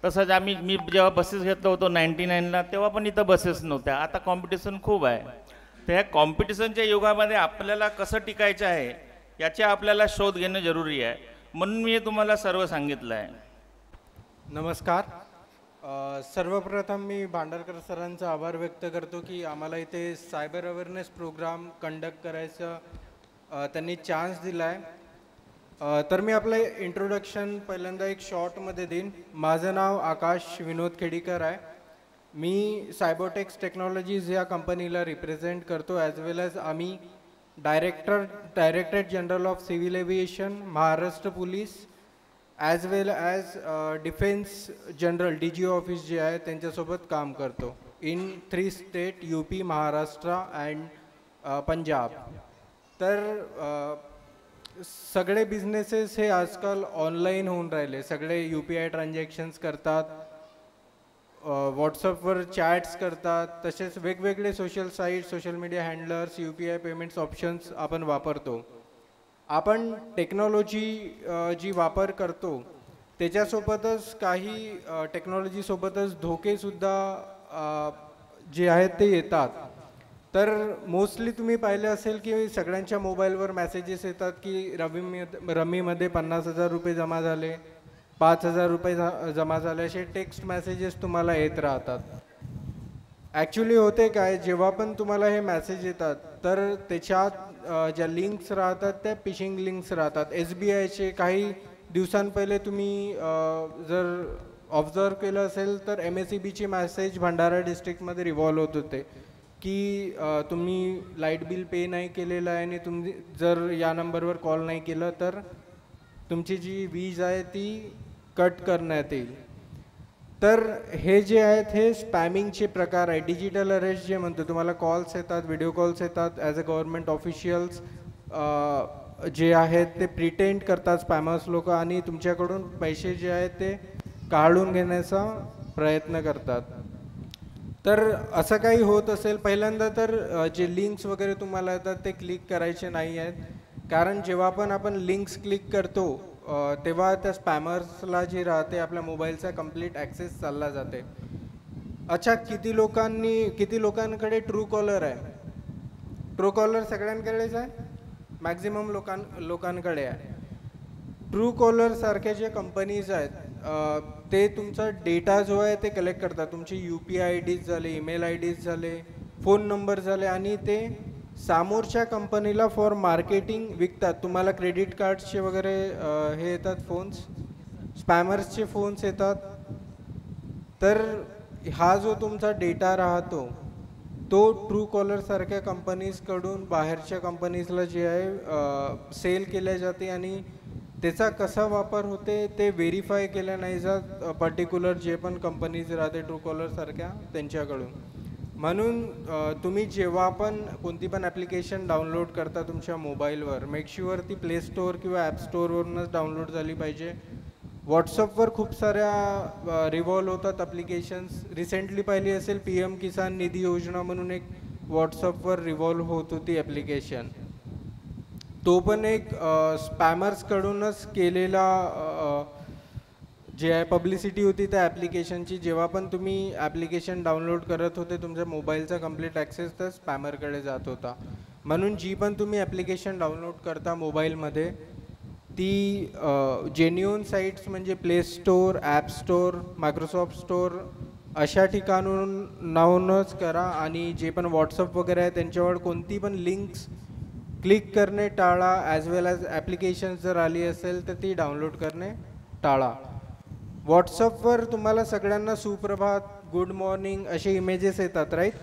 तसंच मी जेव्हा बसेस घेतलो होतो 99ला तेव्हा पण इथं बसेस नव्हत्या. आता कॉम्पिटिशन खूप आहे. तर ह्या कॉम्पिटिशनच्या युगामध्ये आपल्याला कसं टिकायचं आहे याचे आपल्याला शोध घेणं जरुरी आहे. म्हणून मी तुम्हाला सर्व सांगितलं आहे. नमस्कार. सर्वप्रथम मी भांडारकर सरांचा आभार व्यक्त करतो की आम्हाला इथे सायबर अवेअरनेस प्रोग्राम कंडक्ट करायचं त्यांनी चान्स दिला आहे. तर मी आपलं इंट्रोडक्शन पहिल्यांदा एक शॉर्टमध्ये देईन. माझं नाव आकाश विनोद खेडीकर आहे. मी सायबोटेक्स टेक्नॉलॉजीज या कंपनीला रिप्रेझेंट करतो. ॲज वेल ॲज आम्ही directorate general of civil aviation, Maharashtra police, as well as defence general DG office जे आहे त्यांच्यासोबत काम करतो in 3 state, UP, Maharashtra and Punjab. तर सगळे बिझनेसेस हे आजकाल ऑनलाईन होऊन राहिले. सगळे UPI ट्रान्झॅक्शन्स करतात, व्हॉट्सअपवर चॅट्स करतात, तसेच वेगवेगळे social site, social media handlers, UPI payments options आपण वापरतो. आपण टेक्नॉलॉजी जी वापर करतो त्याच्यासोबतच काही टेक्नॉलॉजीसोबतच धोकेसुद्धा जे आहेत ते येतात. तर मोस्टली तुम्ही पाहिलं असेल की सगळ्यांच्या मोबाईलवर मेसेजेस येतात की रमीमध्ये 50,000 रुपये जमा झाले, 5,000 रुपये जमा झाले, असे टेक्स्ट मेसेजेस तुम्हाला येत राहतात. ॲक्च्युली होते काय, जेव्हा पण तुम्हाला हे मेसेज येतात तर त्याच्यात ज्या लिंक्स राहतात त्या फिशिंग लिंक्स राहतात. SBIचे काही दिवसांपहिले तुम्ही जर ऑब्झर्व केलं असेल तर MSEBचे मेसेज भंडारा डिस्ट्रिक्टमध्ये रिव्हॉल्व होत होते की तुम्ही लाईट बिल पे नाही केलेलं आहे आणि तुम्ही जर या नंबरवर कॉल नाही केलं तर तुमची जी वीज आहे ती कट करण्यात येईल. तर हे जे आहेत हे स्पॅमिंगचे प्रकार आहे. डिजिटल अरेस्ट जे म्हणतो, तुम्हाला कॉल्स येतात, व्हिडिओ कॉल्स येतात, ॲज अ गव्हर्नमेंट ऑफिशियल्स जे आहेत ते प्रिटेंड करतात स्पॅमर्स लोक आणि तुमच्याकडून पैसे जे आहेत ते काढून घेण्याचा प्रयत्न करतात. तर असं काही होत असेल, पहिल्यांदा तर जे लिंक्स वगैरे तुम्हाला येतात ते क्लिक करायचे नाही आहेत. कारण जेव्हा पण आपण लिंक्स क्लिक करतो तेव्हा त्या स्पॅमर्सला जे राहते आपल्या मोबाईलचा कंप्लीट ॲक्सेस चालला जाते. अच्छा, किती लोकांकडे ट्रू कॉलर आहे? ट्रू कॉलर सगळ्यांकडेच आहे, मॅक्झिमम लोकांकडे आहे. ट्रू कॉलर सारखे जे कंपनीज आहेत ते तुमचा डेटा जो आहे ते कलेक्ट करतात. तुमची UPI IDs झाले, ईमेल IDs झाले, फोन नंबर झाले आणि ते समोरच्या कंपनीला फॉर मार्केटिंग विकतात. तुम्हाला क्रेडिट कार्ड्सचे वगैरे हे येतात फोन्स, स्पॅमर्सचे फोन्स येतात. तर हा जो तुमचा डेटा राहतो तो ट्रू कॉलर सारख्या कंपनीजकडून बाहेरच्या कंपनीजला जे आहे सेल केल्या जाते आणि त्याचा कसा वापर होते ते व्हेरीफाय केलं नाही जात पर्टिक्युलर जे पण कंपनीज राहते ट्रू कॉलर सारख्या त्यांच्याकडून. म्हणून तुम्ही जेव्हा पण कोणती पण ॲप्लिकेशन डाउनलोड करता तुमच्या मोबाईलवर, मेक शुअर ती प्ले स्टोअर किंवा ॲप स्टोअरवरूनच डाउनलोड झाली पाहिजे. व्हॉट्सअपवर खूप साऱ्या रिव्हॉल्व होतात ॲप्लिकेशन्स. रिसेंटली पाहिली असेल PM किसान निधी योजना म्हणून एक व्हॉट्सअपवर रिव्हॉल्व होत होती ॲप्लिकेशन. तो पण एक स्पॅमर्सकडूनच केलेला जे आहे पब्लिसिटी होती त्या ॲप्लिकेशनची, जेव्हा पण तुम्ही ॲप्लिकेशन डाउनलोड करत होते तुमच्या मोबाईलचा कंप्लीट ॲक्सेस तर स्पॅमरकडे जात होता. म्हणून जी पण तुम्ही ॲप्लिकेशन डाउनलोड करता मोबाईलमध्ये ती जेन्युन साईट्स म्हणजे play store, app store, Microsoft store अशा ठिकाणून नावूनच करा. आणि जे पण व्हॉट्सअप वगैरे आहे त्यांच्यावर कोणती पण लिंक्स क्लिक करणे टाळा. ॲज वेल ॲज ॲप्लिकेशन्स जर आली असेल तर ती डाउनलोड करणे टाळा. व्हॉट्सअपवर तुम्हाला सगळ्यांना सुप्रभात, गुड मॉर्निंग असे इमेजेस येतात, राईट?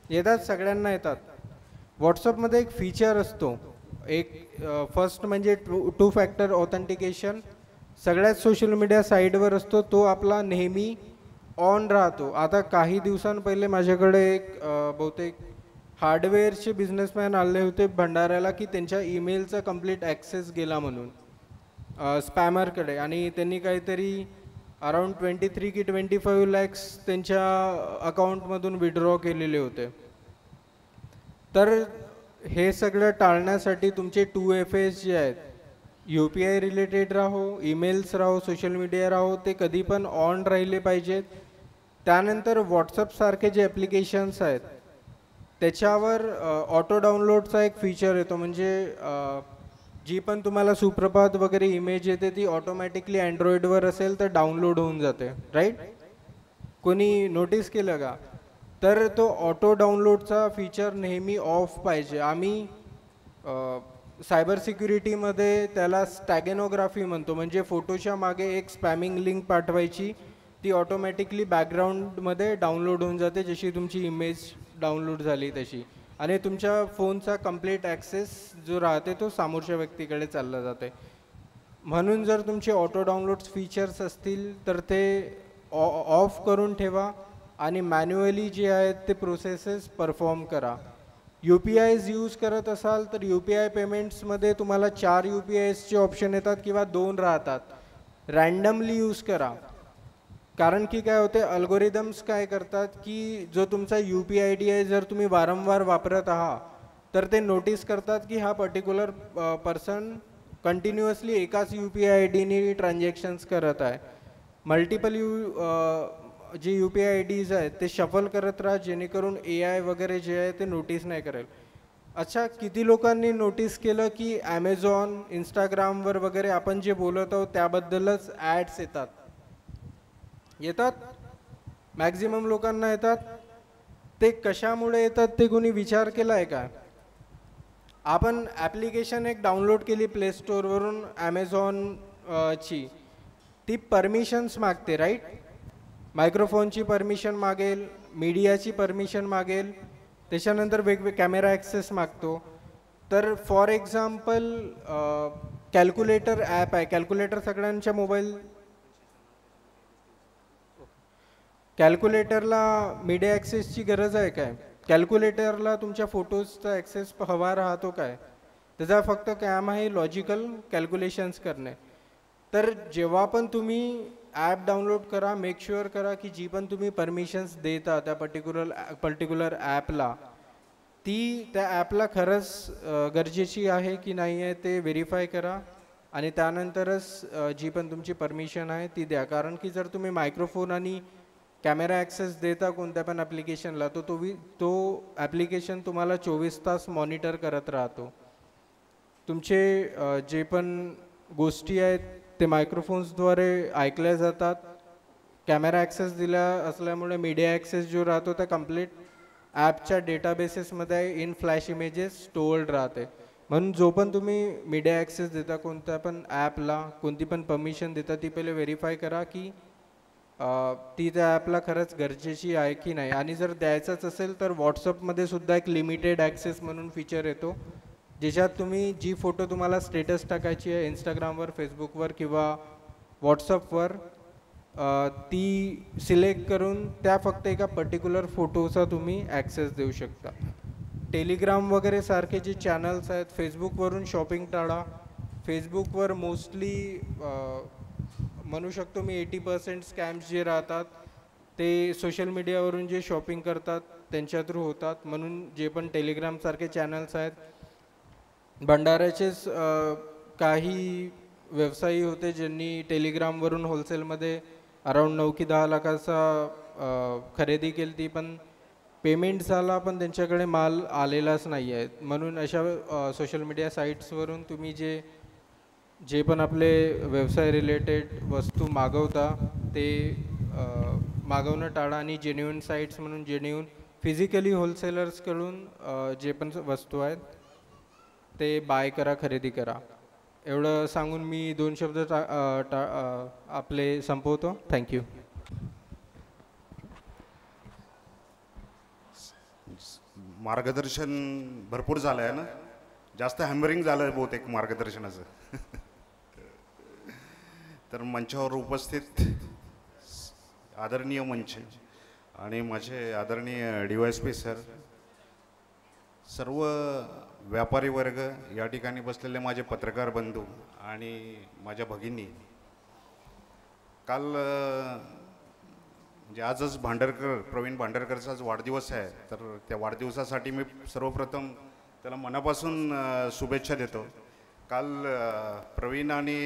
येतात, सगळ्यांना येतात. व्हॉट्सअपमध्ये एक फीचर असतो, एक फर्स्ट म्हणजे टू फॅक्टर ऑथेंटिकेशन सगळ्याच सोशल मीडिया साईटवर असतो, तो आपला नेहमी ऑन राहतो. आता काही दिवसांपहिले माझ्याकडे एक बहुतेक हार्डवेअरचे बिझनेसमॅन आले होते भंडाऱ्याला की त्यांच्या ईमेलचा कंप्लीट ॲक्सेस गेला म्हणून स्पॅमरकडे, आणि त्यांनी काहीतरी अराउंड 23 की 25 लॅक्स त्यांच्या अकाउंटमधून विड्रॉ केलेले होते. तर हे सगळं टाळण्यासाठी तुमचे 2FAs जे आहेत, UPI रिलेटेड राहो, ईमेल्स राहो, सोशल मीडिया राहो, ते कधी पण ऑन राहिले पाहिजेत. त्यानंतर व्हॉट्सअपसारखे जे ॲप्लिकेशन्स आहेत त्याच्यावर ऑटो डाउनलोडचा एक फीचर येतो, म्हणजे जी पण तुम्हाला सुप्रभात वगैरे इमेज येते ती ऑटोमॅटिकली अँड्रॉइडवर असेल तर डाउनलोड होऊन जाते, राईट? कोणी नोटीस केलं का? तर तो ऑटो डाउनलोडचा फीचर नेहमी ऑफ पाहिजे. आम्ही सायबर सिक्युरिटीमध्ये त्याला स्टॅगेनोग्राफी म्हणतो, म्हणजे फोटोच्या मागे एक स्पॅमिंग लिंक पाठवायची, ती ऑटोमॅटिकली बॅकग्राऊंडमध्ये डाउनलोड होऊन जाते, जशी तुमची इमेज डाउनलोड झाली तशी, आणि तुमच्या फोनचा कंप्लीट ॲक्सेस जो राहते तो समोरच्या व्यक्तीकडे चालला जाते. म्हणून जर तुमचे ऑटो डाउनलोड्स फीचर्स असतील तर ते ऑफ करून ठेवा आणि मॅन्युअली जे आहेत ते प्रोसेसेस परफॉर्म करा. UPIs यूज करत असाल तर UPI पेमेंट्समध्ये तुम्हाला 4 UPIsचे ऑप्शन येतात किंवा 2 राहतात. रँडमली यूज करा, कारण की काय होते, अल्गोरिदम्स काय करतात की जो तुमचा UPI ID आहे जर तुम्ही वारंवार वापरत आहात तर ते नोटीस करतात की हा पर्टिक्युलर पर्सन कंटिन्युअसली एकाच UPI IDनी ट्रान्झॅक्शन्स करत आहे. मल्टिपल जे UPI IDs आहेत ते शफल करत राहा, जेणेकरून AI वगैरे जे आहे ते नोटीस नाही करेल. अच्छा, किती लोकांनी नोटीस केलं की ॲमेझॉन, इंस्टाग्रामवर वगैरे आपण जे बोलत आहोत त्याबद्दलच ॲड्स येतात? मॅक्झिमम लोकांना येतात. ते कशामुळे येतात ते कोणी विचार केला आहे का? आपण ॲप्लिकेशन एक डाउनलोड केली प्ले स्टोअरवरून ॲमेझॉनची, ती परमिशन्स मागते, राईट? मायक्रोफोनची परमिशन मागेल, मीडियाची परमिशन मागेल, त्याच्यानंतर वेगवेगळे कॅमेरा ॲक्सेस मागतो. तर फॉर एक्झाम्पल कॅल्क्युलेटर ॲप आहे, कॅल्क्युलेटर सगळ्यांच्या मोबाईल, कॅल्क्युलेटरला मीडिया ॲक्सेसची गरज आहे काय? कॅल्क्युलेटरला तुमच्या फोटोजचा ॲक्सेस हवा राहतो काय? त्याचा फक्त काम आहे लॉजिकल कॅल्क्युलेशन्स करणे. तर जेव्हा पण तुम्ही ॲप डाउनलोड करा, मेक शुअर करा की जी पण तुम्ही परमिशन्स देता त्या पर्टिक्युलर ॲपला, ती त्या ॲपला खरंच गरजेची आहे की नाही आहे ते व्हेरीफाय करा, आणि त्यानंतरच जी पण तुमची परमिशन आहे ती द्या. कारण की जर तुम्ही मायक्रोफोन आणि कॅमेरा ॲक्सेस देता कोणत्या पण ॲप्लिकेशनला तो ॲप्लिकेशन तुम्हाला 24 तास मॉनिटर करत राहतो. तुमचे जे पण गोष्टी आहेत ते मायक्रोफोन्सद्वारे ऐकल्या जातात. कॅमेरा ॲक्सेस दिला असल्यामुळे मीडिया ॲक्सेस जो राहतो त्या कंप्लीट ॲपच्या डेटाबेसेसमध्ये इन फ्लॅश इमेजेस स्टोअर्ड राहते. म्हणून जो पण तुम्ही मीडिया ॲक्सेस देता कोणत्या पण ॲपला, कोणती पण परमिशन देता, ती पहिले व्हेरीफाय करा की ती त्या ॲपला खरंच गरजेची आहे की नाही. आणि जर द्यायचंच असेल तर व्हॉट्सअपमध्ये सुद्धा एक लिमिटेड ॲक्सेस म्हणून फीचर येतो, ज्याच्यात तुम्ही जी फोटो तुम्हाला स्टेटस टाकायची आहे इंस्टाग्रामवर, फेसबुकवर किंवा व्हॉट्सअपवर, ती सिलेक्ट करून त्या फक्त एका पर्टिक्युलर फोटोचा तुम्ही ॲक्सेस देऊ शकता. टेलिग्राम वगैरे सारखे जे चॅनल्स आहेत, फेसबुकवरून शॉपिंग टाळा. फेसबुकवर मोस्टली म्हणू शकतो मी 80% स्कॅम्स जे राहतात ते सोशल मीडियावरून जे शॉपिंग करतात त्यांच्या थ्रू होतात. म्हणून जे पण टेलिग्रामसारखे चॅनल्स आहेत, भंडाऱ्याचेच काही व्यवसायी होते ज्यांनी टेलिग्रामवरून होलसेलमध्ये अराऊंड 9 की 10 लाखाचा खरेदी केली ती, पण पेमेंट झाला पण त्यांच्याकडे माल आलेलाच नाही आहे. म्हणून अशा सोशल मीडिया साईट्सवरून तुम्ही जे पण आपले व्यवसाय रिलेटेड वस्तू मागवता ते मागवणं टाळा आणि जेन्युइन साईट्स म्हणून जेन्युइन फिजिकली होलसेलर्सकडून जे पण वस्तू आहेत ते बाय करा, खरेदी करा. एवढं सांगून मी 2 शब्द आपले संपवतो. थँक्यू. मार्गदर्शन भरपूर झालं आहे ना, जास्त हॅमरिंग झालं आहे बहुतेक मार्गदर्शनाचं. तर मंचावर उपस्थित आदरणीय मंच आणि माझे आदरणीय DYSP सर, सर्व व्यापारी वर्ग, या ठिकाणी बसलेले माझे पत्रकार बंधू आणि माझ्या भगिनी, काल म्हणजे आजच प्रवीण भांडरकरचाच वाढदिवस आहे. तर त्या वाढदिवसासाठी मी सर्वप्रथम त्याला मनापासून शुभेच्छा देतो. काल प्रवीण आणि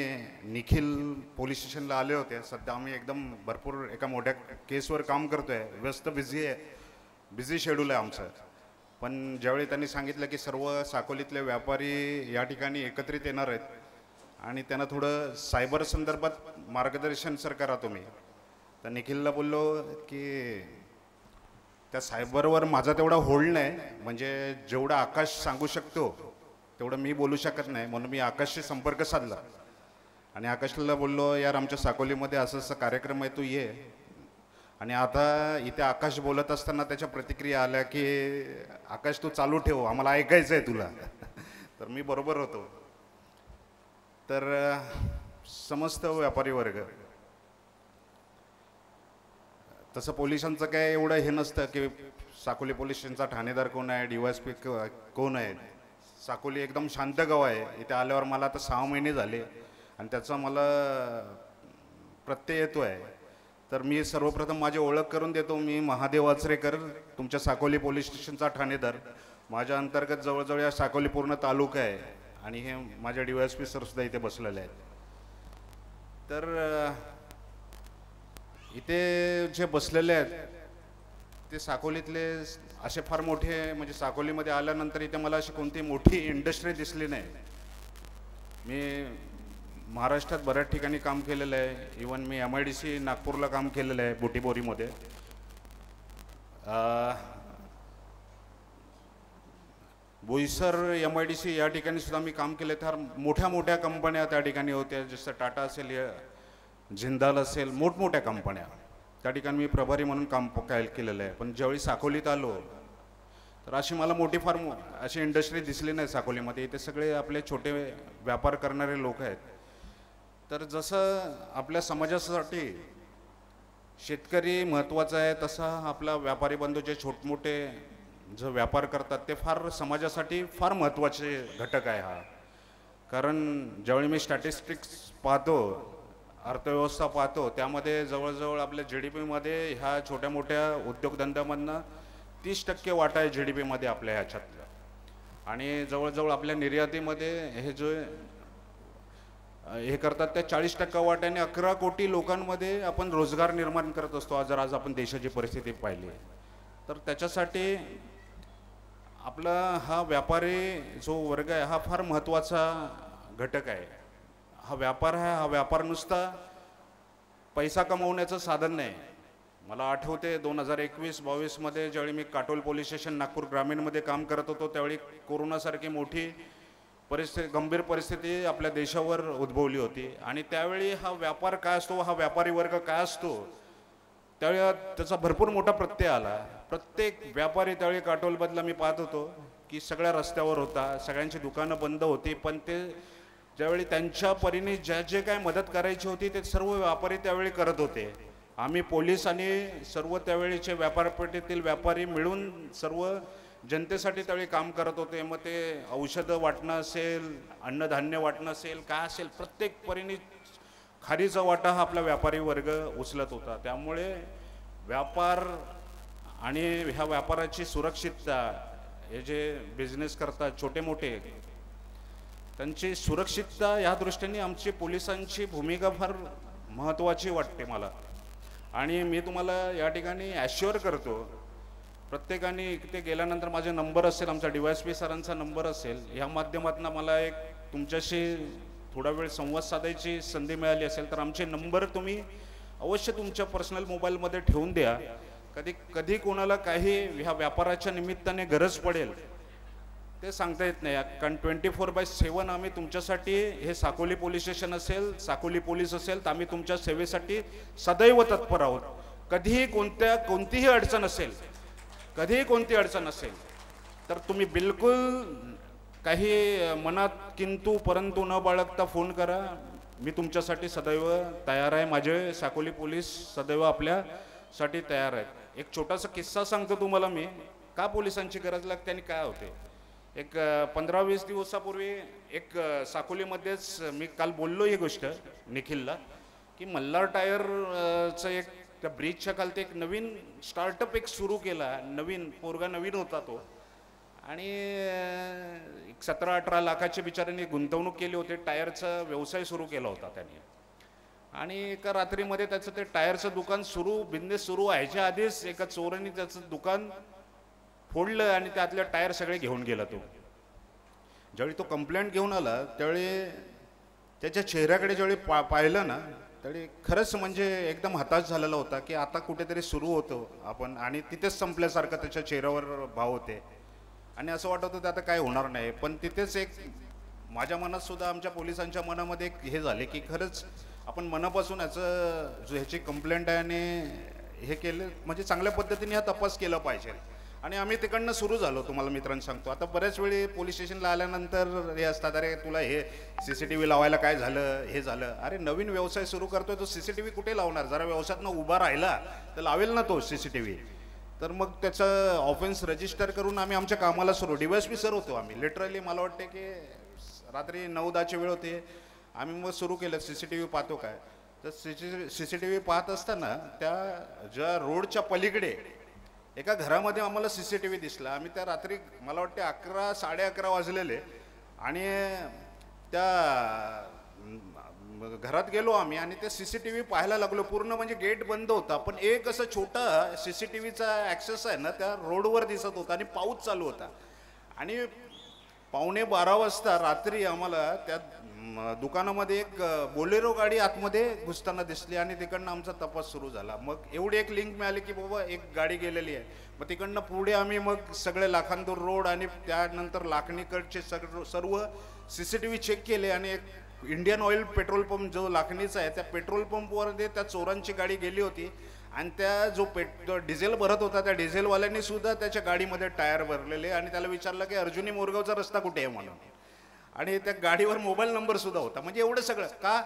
निखिल पोलीस स्टेशनला आले होते. सध्या आम्ही एकदम भरपूर एका मोठ्या केसवर काम करतो आहे, व्यस्त बिझी शेड्यूल आहे आमचं. पण ज्यावेळी त्यांनी सांगितलं की सर्व साकोलीतले व्यापारी या ठिकाणी एकत्रित येणार आहेत आणि त्यांना थोडं सायबर संदर्भात मार्गदर्शन सर करा तुम्ही, तर निखिलला बोललो की त्या सायबरवर माझा तेवढा होल्ड नाही, म्हणजे जेवढा आकाश सांगू शकतो तेवढं मी बोलू शकत नाही. म्हणून मी आकाशशी संपर्क साधला आणि आकाशला बोललो, यार आमच्या साकोलीमध्ये असं असं कार्यक्रम आहे, तू ये. आणि आता इथे आकाश बोलत असताना त्याच्या प्रतिक्रिया आल्या की आकाश तू चालू ठेव, आम्हाला ऐकायचं आहे तुला. तर मी बरोबर होतो. तर समस्त व्यापारी वर्ग, तसं पोलिसांचं काय एवढं हे नसतं की साकोली पोलीस स्टेशनचा ठाणेदार कोण आहे, DYSP कोण आहे. साकोली एकदम शांत गाव आहे. इथे आल्यावर मला आता 6 महिने झाले आणि त्याचा मला प्रत्यय येतो आहे. तर मी सर्वप्रथम माझी ओळख करून देतो. मी महादेव आचरेकर, तुमच्या साकोली पोलीस स्टेशनचा ठाणेदार. माझ्या अंतर्गत जवळजवळ या साकोली पूर्ण तालुका आहे आणि हे माझ्या DYSP सरसुद्धा इथे बसलेले आहेत. तर इथे जे बसलेले आहेत ते साकोलीतले असे फार मोठे, म्हणजे साकोलीमध्ये आल्यानंतर इथे मला अशी कोणती मोठी इंडस्ट्री दिसली नाही. मी महाराष्ट्रात बऱ्याच ठिकाणी काम केलेलं आहे. इवन मी MIDC नागपूरला काम केलेलं आहे, बुटीबोरीमध्ये. बोईसर MIDC या ठिकाणी सुद्धा मी काम केले. तर मोठ्या मोठ्या कंपन्या त्या ठिकाणी होत्या, जसं टाटा असेल, जिंदाल असेल, मोठमोठ्या कंपन्या. त्या ठिकाणी मी प्रभारी म्हणून काम केलेलं आहे. पण ज्यावेळी साकोलीत आलो तर अशी मला मोठी फार अशी इंडस्ट्री दिसली नाही साकोलीमध्ये. इथे सगळे आपले छोटे व्यापार करणारे लोक आहेत. तर जसं आपल्या समाजासाठी शेतकरी महत्त्वाचा आहे, तसा आपला व्यापारी बंधू जे छोटमोठे जो व्यापार करतात ते फार समाजासाठी फार महत्त्वाचे घटक आहे हा. कारण ज्यावेळी मी स्टॅटिस्टिक्स पाहतो, अर्थव्यवस्था पाहतो, त्यामध्ये जवळजवळ आपल्या GDPमध्ये ह्या छोट्या मोठ्या उद्योगधंद्यामधनं 30% वाटा आहे GDPमध्ये आपल्या ह्याच्यातलं. आणि जवळजवळ आपल्या निर्यातीमध्ये हे जो हे करतात त्या 40% वाट्याने 11 कोटी लोकांमध्ये आपण रोजगार निर्माण करत असतो. जर आज आपण देशाची परिस्थिती पाहिली तर त्याच्यासाठी आपला हा व्यापारी जो वर्ग आहे हा फार महत्त्वाचा घटक आहे. हा व्यापार आहे, हा व्यापार नुसता पैसा कमवण्याचं साधन नाही. मला आठवते 2021-22 मध्ये ज्यावेळी मी काटोल पोलीस स्टेशन नागपूर ग्रामीणमध्ये काम करत होतो, त्यावेळी कोरोनासारखी मोठी गंभीर परिस्थिती आपल्या देशावर उद्भवली होती. आणि त्यावेळी हा व्यापार काय असतो, हा व्यापारी वर्ग काय असतो, त्यावेळी त्याचा भरपूर मोठा प्रत्यय आला. प्रत्येक व्यापारी त्यावेळी काटोलबदला मी पाहत होतो की सगळ्या रस्त्यावर होता, सगळ्यांची दुकानं बंद होती. पण ते ज्यावेळी त्यांच्या परीने जे काय मदत करायची होती ते सर्व व्यापारी त्यावेळी करत होते. आम्ही पोलीस आणि सर्व त्यावेळीचे व्यापारपेठेतील व्यापारी मिळून सर्व जनतेसाठी त्यावेळी काम करत होते. मग ते औषधं वाटणं असेल, अन्नधान्य वाटणं असेल, काय असेल, प्रत्येक परीने खारीचा वाटा हा आपला व्यापारी वर्ग उचलत होता. त्यामुळे व्यापार आणि ह्या व्यापाराची सुरक्षितता, हे जे बिझनेस करतात छोटे मोठे, त्यांची सुरक्षितता या दृष्टीने आमची पोलिसांची भूमिका फार महत्त्वाची वाटते मला. आणि मी तुम्हाला या ठिकाणी ॲश्युअर करतो, प्रत्येकाने इथे गेल्यानंतर माझे नंबर असेल, आमचा DYSP सरांचा नंबर असेल, ह्या माध्यमातून मला एक तुमच्याशी थोडा वेळ संवाद साधायची संधी मिळाली असेल तर आमचे नंबर तुम्ही अवश्य तुमच्या पर्सनल मोबाईलमध्ये ठेवून द्या. कधी कोणाला काही ह्या व्यापाराच्या निमित्ताने गरज पडेल ते सांगता येत नाही, कारण 24/7 आम्ही तुमच्यासाठी, हे साकोली पोलीस स्टेशन असेल, साकोली पोलीस असेल, तर आम्ही तुमच्या सेवेसाठी सदैव तत्पर आहोत. कधीही कोणतीही अडचण असेल, कधीही कोणती अडचण असेल तर तुम्ही बिलकुल काही मनात किंतु परंतु न बाळगता फोन करा. मी तुमच्यासाठी सदैव तयार आहे. माझे साकोली पोलीस सदैव आपल्यासाठी तयार आहेत. एक छोटासा किस्सा सांगतो तुम्हाला मी, का पोलिसांची गरज लागते आणि काय होते. एक 15-20 दिवसापूर्वी एक साकोलीमध्येच मी काल बोललो ही गोष्ट निखिलला, की मल्हार टायरचं एक त्या ब्रिजच्या खालती एक नवीन स्टार्टअप एक सुरू केला. नवीन पोरगा नवीन होता तो, आणि 17-18 लाखाची बिचाऱ्यांनी गुंतवणूक केली होती. टायरचा व्यवसाय सुरू केला होता त्यांनी, आणि एका रात्रीमध्ये त्याचं ते टायरचं दुकान बिझनेस सुरू व्हायच्या आधीच एका चोरांनी त्याचं दुकान फोडलं आणि त्यातले टायर सगळे घेऊन गेला. तो ज्यावेळी तो कंप्लेंट घेऊन आला त्यावेळी त्याच्या चेहऱ्याकडे ज्यावेळी पाहिलं ना, त्यावेळी खरंच म्हणजे एकदम हताश झालेला होता की आता कुठेतरी सुरू होतो आपण आणि तिथेच संपल्यासारखं त्याच्या चेहऱ्यावर भाव होते. आणि असं वाटत होतं आता काय होणार नाही. पण तिथेच एक माझ्या मनात सुद्धा, आमच्या पोलिसांच्या मनामध्ये एक हे झाले की खरंच आपण मनापासून ह्याची कंप्लेंट आहे आणि हे केलं म्हणजे चांगल्या पद्धतीने हा तपास केला पाहिजे. आणि आम्ही तिकडनं सुरू झालो. तुम्हाला मित्रांनो सांगतो, आता बऱ्याच वेळी पोलीस स्टेशनला आल्यानंतर हे असतात, अरे तुला हे CCTV लावायला काय झालं, हे झालं. अरे नवीन व्यवसाय सुरू करतोय तो CCTV कुठे लावणार? जरा व्यवसायातनं उभा राहिला तर लावेल ना तो CCTV. तर मग त्याचं ऑफेन्स रजिस्टर करून आम्ही आमच्या कामाला सुरू. DYSP सर होतो आम्ही, लिटरली मला वाटते की रात्री 9-10ची वेळ होती. आम्ही मग सुरू केलं CCTV पाहतो काय. तर CCTV पाहत असताना त्या ज्या रोडच्या पलीकडे एका घरामध्ये आम्हाला CCTV दिसला. आम्ही त्या रात्री मला वाटते 11-11:30 वाजलेले, आणि त्या घरात गेलो आम्ही आणि ते CCTV पाहायला लागलो. पूर्ण म्हणजे गेट बंद होता, पण एक असं छोटा CCTVचा ॲक्सेस आहे ना त्या रोडवर दिसत होता आणि पाऊस चालू होता. आणि 11:15 वाजता रात्री आम्हाला त्या दुकानामध्ये एक बोलेरो गाडी आतमध्ये घुसताना दिसली आणि तिकडनं आमचा तपास सुरू झाला. मग एवढी एक लिंक मिळाली की बाबा एक गाडी गेलेली आहे. मग तिकडनं पुढे आम्ही मग सगळे लाखांदूर रोड आणि त्यानंतर लाखणीकडचे सर्व CCTV चेक केले, आणि एक इंडियन ऑइल पेट्रोल पंप जो लाखणीचा आहे त्या पेट्रोल पंपवर त्या चोरांची गाडी गेली होती. आणि त्या जो डिझेल भरत होता त्या डिझेलवाल्यांनी सुद्धा त्याच्या गाडीमध्ये टायर भरलेले, आणि त्याला विचारलं की अर्जुनी मोरगावचा रस्ता कुठे आहे म्हणून, आणि त्या गाडीवर मोबाईल नंबर सुद्धा होता. म्हणजे एवढं सगळं का?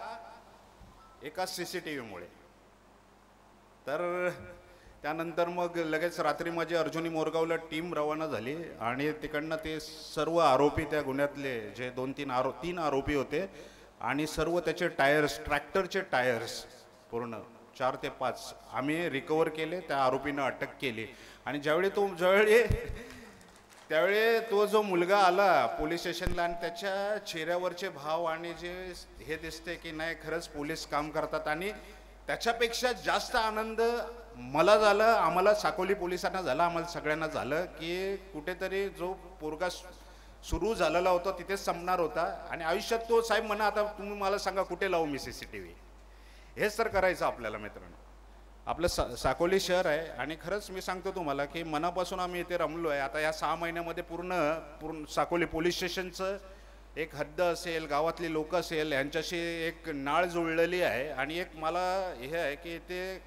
एका CCTVमुळे. तर त्यानंतर मग लगेच रात्री माझी अर्जुनी मोरगावला टीम रवाना झाली, आणि तिकडनं ते सर्व आरोपी त्या गुन्ह्यातले जे 2-3 आरोपी होते, आणि सर्व त्याचे टायर्स, ट्रॅक्टरचे टायर्स पूर्ण 4 ते 5 आम्ही रिकवर केले. त्या आरोपीनं अटक केली. आणि त्यावेळी तो जो मुलगा आला पोलीस स्टेशनला आणि त्याच्या चेहऱ्यावरचे भाव आणि जे हे दिसते की नाही खरंच पोलीस काम करतात, आणि त्याच्यापेक्षा जास्त आनंद मला झाला, आम्हाला साकोली पोलिसांना झाला, आम्हाला सगळ्यांना झालं की कुठेतरी जो पोरगा सुरू झालेला होता तिथेच संपणार होता. आणि आयुष्यात तो साहेब म्हणा आता तुम्ही मला सांगा कुठे लावू मी CCTV. हेच तर करायचं आपल्याला मित्रांनो. आपलं साकोली शहर आहे, आणि खरंच मी सांगतो तुम्हाला की मनापासून आम्ही इथे रमलो आहे. आता या 6 महिन्यामध्ये पूर्ण साकोली पोलीस स्टेशनचं एक हद्द असेल, गावातली लोक असेल, यांच्याशी एक नाळ जुळलेली आहे. आणि एक मला हे आहे की इथे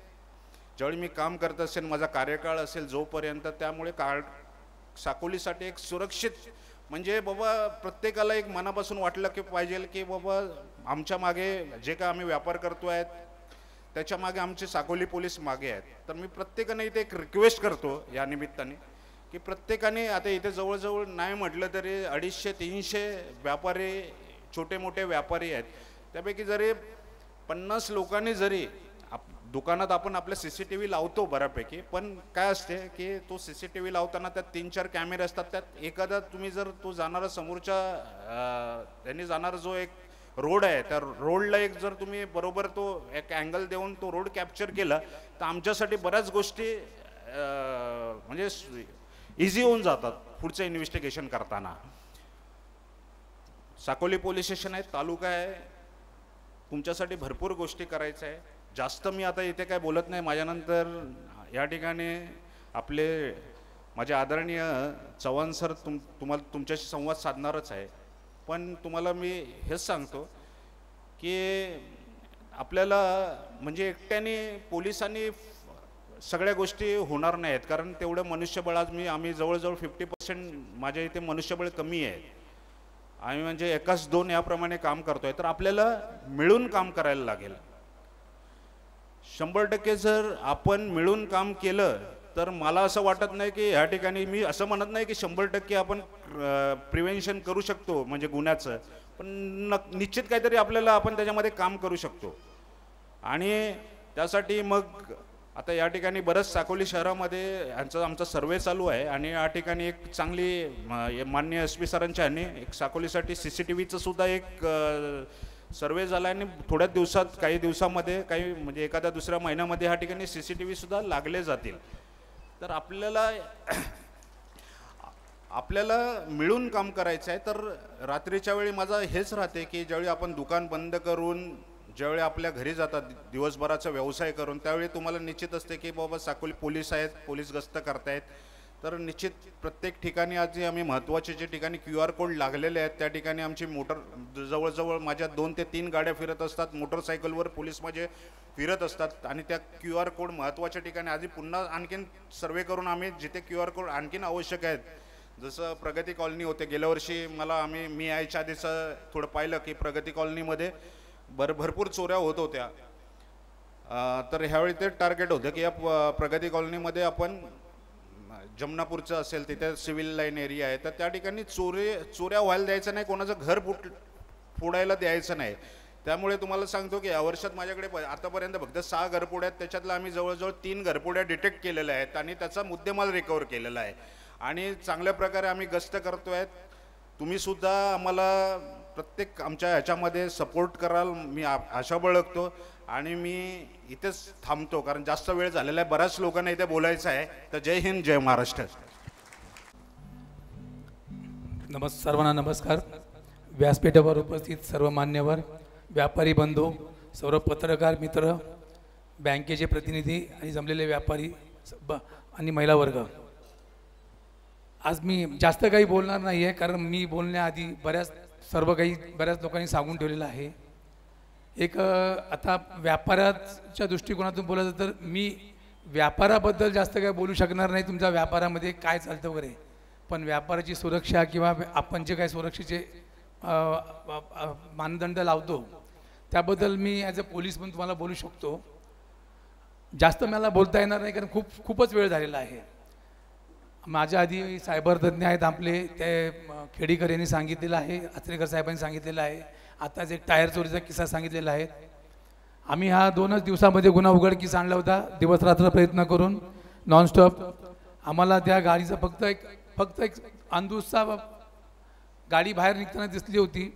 ज्यावेळी मी काम करत असेल, माझा कार्यकाळ असेल जोपर्यंत, त्यामुळे साकोलीसाठी एक सुरक्षित म्हणजे बाबा प्रत्येकाला एक मनापासून वाटलं की पाहिजे की बाबा आमच्या मागे जे काय आम्ही व्यापार करतोय त्याच्या मागे आमचे साकोली पोलीस मागे आहेत. तर मी प्रत्येकाने इथे एक रिक्वेस्ट करतो या निमित्ताने की प्रत्येकाने, आता इथे जवळजवळ नाही म्हटलं तरी 250-300 व्यापारी, छोटे मोठे व्यापारी आहेत. त्यापैकी जरी 50 लोकांनी जरी दुकानात आपण आपल्या CCTV लावतो बऱ्यापैकी, पण काय असते की तो CCTV लावताना त्यात 3-4 कॅमेरे असतात. त्यात एखादा तुम्ही जर तो जाणारा समोरच्या त्यांनी जाणारा जो एक रोड आहे त्या रोडला एक जर तुम्ही बरोबर तो एक अँगल देऊन तो रोड कॅप्चर केला तर आमच्यासाठी बऱ्याच गोष्टी म्हणजे इझी होऊन जातात पुढचं इन्व्हेस्टिगेशन करताना. साकोली पोलीस स्टेशन आहे, तालुका आहे, तुमच्यासाठी भरपूर गोष्टी करायच्या आहे. जास्त मी आता इथे काय बोलत नाही. माझ्यानंतर या ठिकाणी आपले माझे आदरणीय चव्हाण सर तुम्हाला तुमच्याशी संवाद साधणारच आहे. पण तुम्हाला मी हेच सांगतो की आपल्याला म्हणजे एकट्याने पोलिसांनी सगळ्या गोष्टी होणार नाहीत, कारण तेवढं मनुष्यबळ आज आम्ही जवळजवळ 50% माझ्या इथे मनुष्यबळ कमी आहे. आम्ही म्हणजे 1-2 याप्रमाणे काम करतोय. तर आपल्याला मिळून काम करायला लागेल. 100% जर आपण मिळून काम केलं तर मला असं वाटत नाही की ह्या ठिकाणी मी असं म्हणत नाही की 100% आपण प्रिव्हेन्शन करू शकतो म्हणजे गुन्ह्याचं, पण निश्चित काहीतरी आपल्याला आपण त्याच्यामध्ये काम करू शकतो. आणि त्यासाठी मग आता या ठिकाणी बरंच साकोली शहरामध्ये आमचा सर्वे चालू आहे आणि या ठिकाणी एक चांगली माननीय SP सरांच्या ह्यांनी एक साकोलीसाठी CCTVचं सुद्धा एक सर्वे झाला आणि थोड्या दिवसात काही दिवसामध्ये काही म्हणजे एखाद्या दुसऱ्या महिन्यामध्ये ह्या ठिकाणी CCTV सुद्धा लागले जातील. तर आपल्याला मिळून काम करायचं आहे. तर रात्रीच्या वेळी माझं हेच राहते की ज्यावेळी आपण दुकान बंद करून ज्यावेळी आपल्या घरी जातात दिवसभराचा व्यवसाय करून त्यावेळी तुम्हाला निश्चित असते की बाबा साकोली पोलीस आहेत, पोलीस गस्त करतायत. तर निश्चित प्रत्येक ठिकाणी आज जे आम्ही महत्त्वाचे जे ठिकाणी QR कोड लागलेले आहेत त्या ठिकाणी आमची मोटर जवळजवळ माझ्या 2 ते 3 गाड्या फिरत असतात. मोटरसायकलवर पोलीस माझे फिरत असतात आणि त्या QR कोड महत्त्वाच्या ठिकाणी आधी पुन्हा आणखीन सर्वे करून आम्ही जिथे QR कोड आणखीन आवश्यक आहेत, जसं प्रगती कॉलनी होते गेल्या वर्षी मी यायच्या आधीचं थोडं पाहिलं की प्रगती कॉलनीमध्ये भरपूर चोऱ्या होत होत्या. तर ह्यावेळी ते टार्गेट होतं की या प्रगती कॉलनीमध्ये आपण जमनापूरचं असेल तिथे सिव्हिल लाईन एरिया आहे तर त्या ठिकाणी चोऱ्या व्हायला द्यायचं नाही, कोणाचं घर फोडायला द्यायचं नाही. त्यामुळे तुम्हाला सांगतो की या वर्षात माझ्याकडे आतापर्यंत फक्त 6 घरफोड्या आहेत. त्याच्यातलं आम्ही जवळजवळ 3 घरफोड्या डिटेक्ट केलेल्या आहेत आणि त्याचा मुद्देमाल रिकवर केलेला आहे आणि चांगल्या प्रकारे आम्ही गस्त करतोय. तुम्ही सुद्धा आम्हाला प्रत्येक आमच्या ह्याच्यामध्ये सपोर्ट कराल मी आशा बाळगतो आणि मी इथेच थांबतो कारण जास्त वेळ झालेला आहे. बऱ्याच लोकांना इथे बोलायचं आहे. तर जय हिंद, जय महाराष्ट्र. सर्वांना नमस्कार. व्यासपीठावर उपस्थित सर्व मान्यवर, व्यापारी बंधू, सर्व पत्रकार मित्र, बँकेचे प्रतिनिधी आणि जमलेले व्यापारी आणि महिला वर्ग, आज मी जास्त काही बोलणार नाही आहे कारण मी बोलण्याआधी बऱ्याच लोकांनी सांगून ठेवलेलं आहे. एक आता व्यापाराच्या दृष्टिकोनातून बोलायचं तर मी व्यापाराबद्दल जास्त काही बोलू शकणार नाही, तुमच्या व्यापारामध्ये काय चालतं वगैरे, पण व्यापाराची सुरक्षा किंवा आपण जे काही सुरक्षेचे मानदंड लावतो त्याबद्दल मी ॲज अ पोलीस म्हणून तुम्हाला बोलू शकतो. जास्त मला बोलता येणार नाही कारण खूपच वेळ झालेला आहे. माझ्या आधी सायबर तज्ज्ञ आहेत आपले, ते खेडीकर यांनी सांगितलेलं आहे, आचरेकर साहेबांनी सांगितलेलं आहे, आताच एक टायर चोरीचा किस्सा सांगितलेला आहे. आम्ही हा 2च दिवसामध्ये गुन्हा उघडकीस आणला होता, दिवस रात्र प्रयत्न करून नॉनस्टॉप. आम्हाला त्या गाडीचा फक्त एक अंदुसचा गाडी बाहेर निघताना दिसली होती.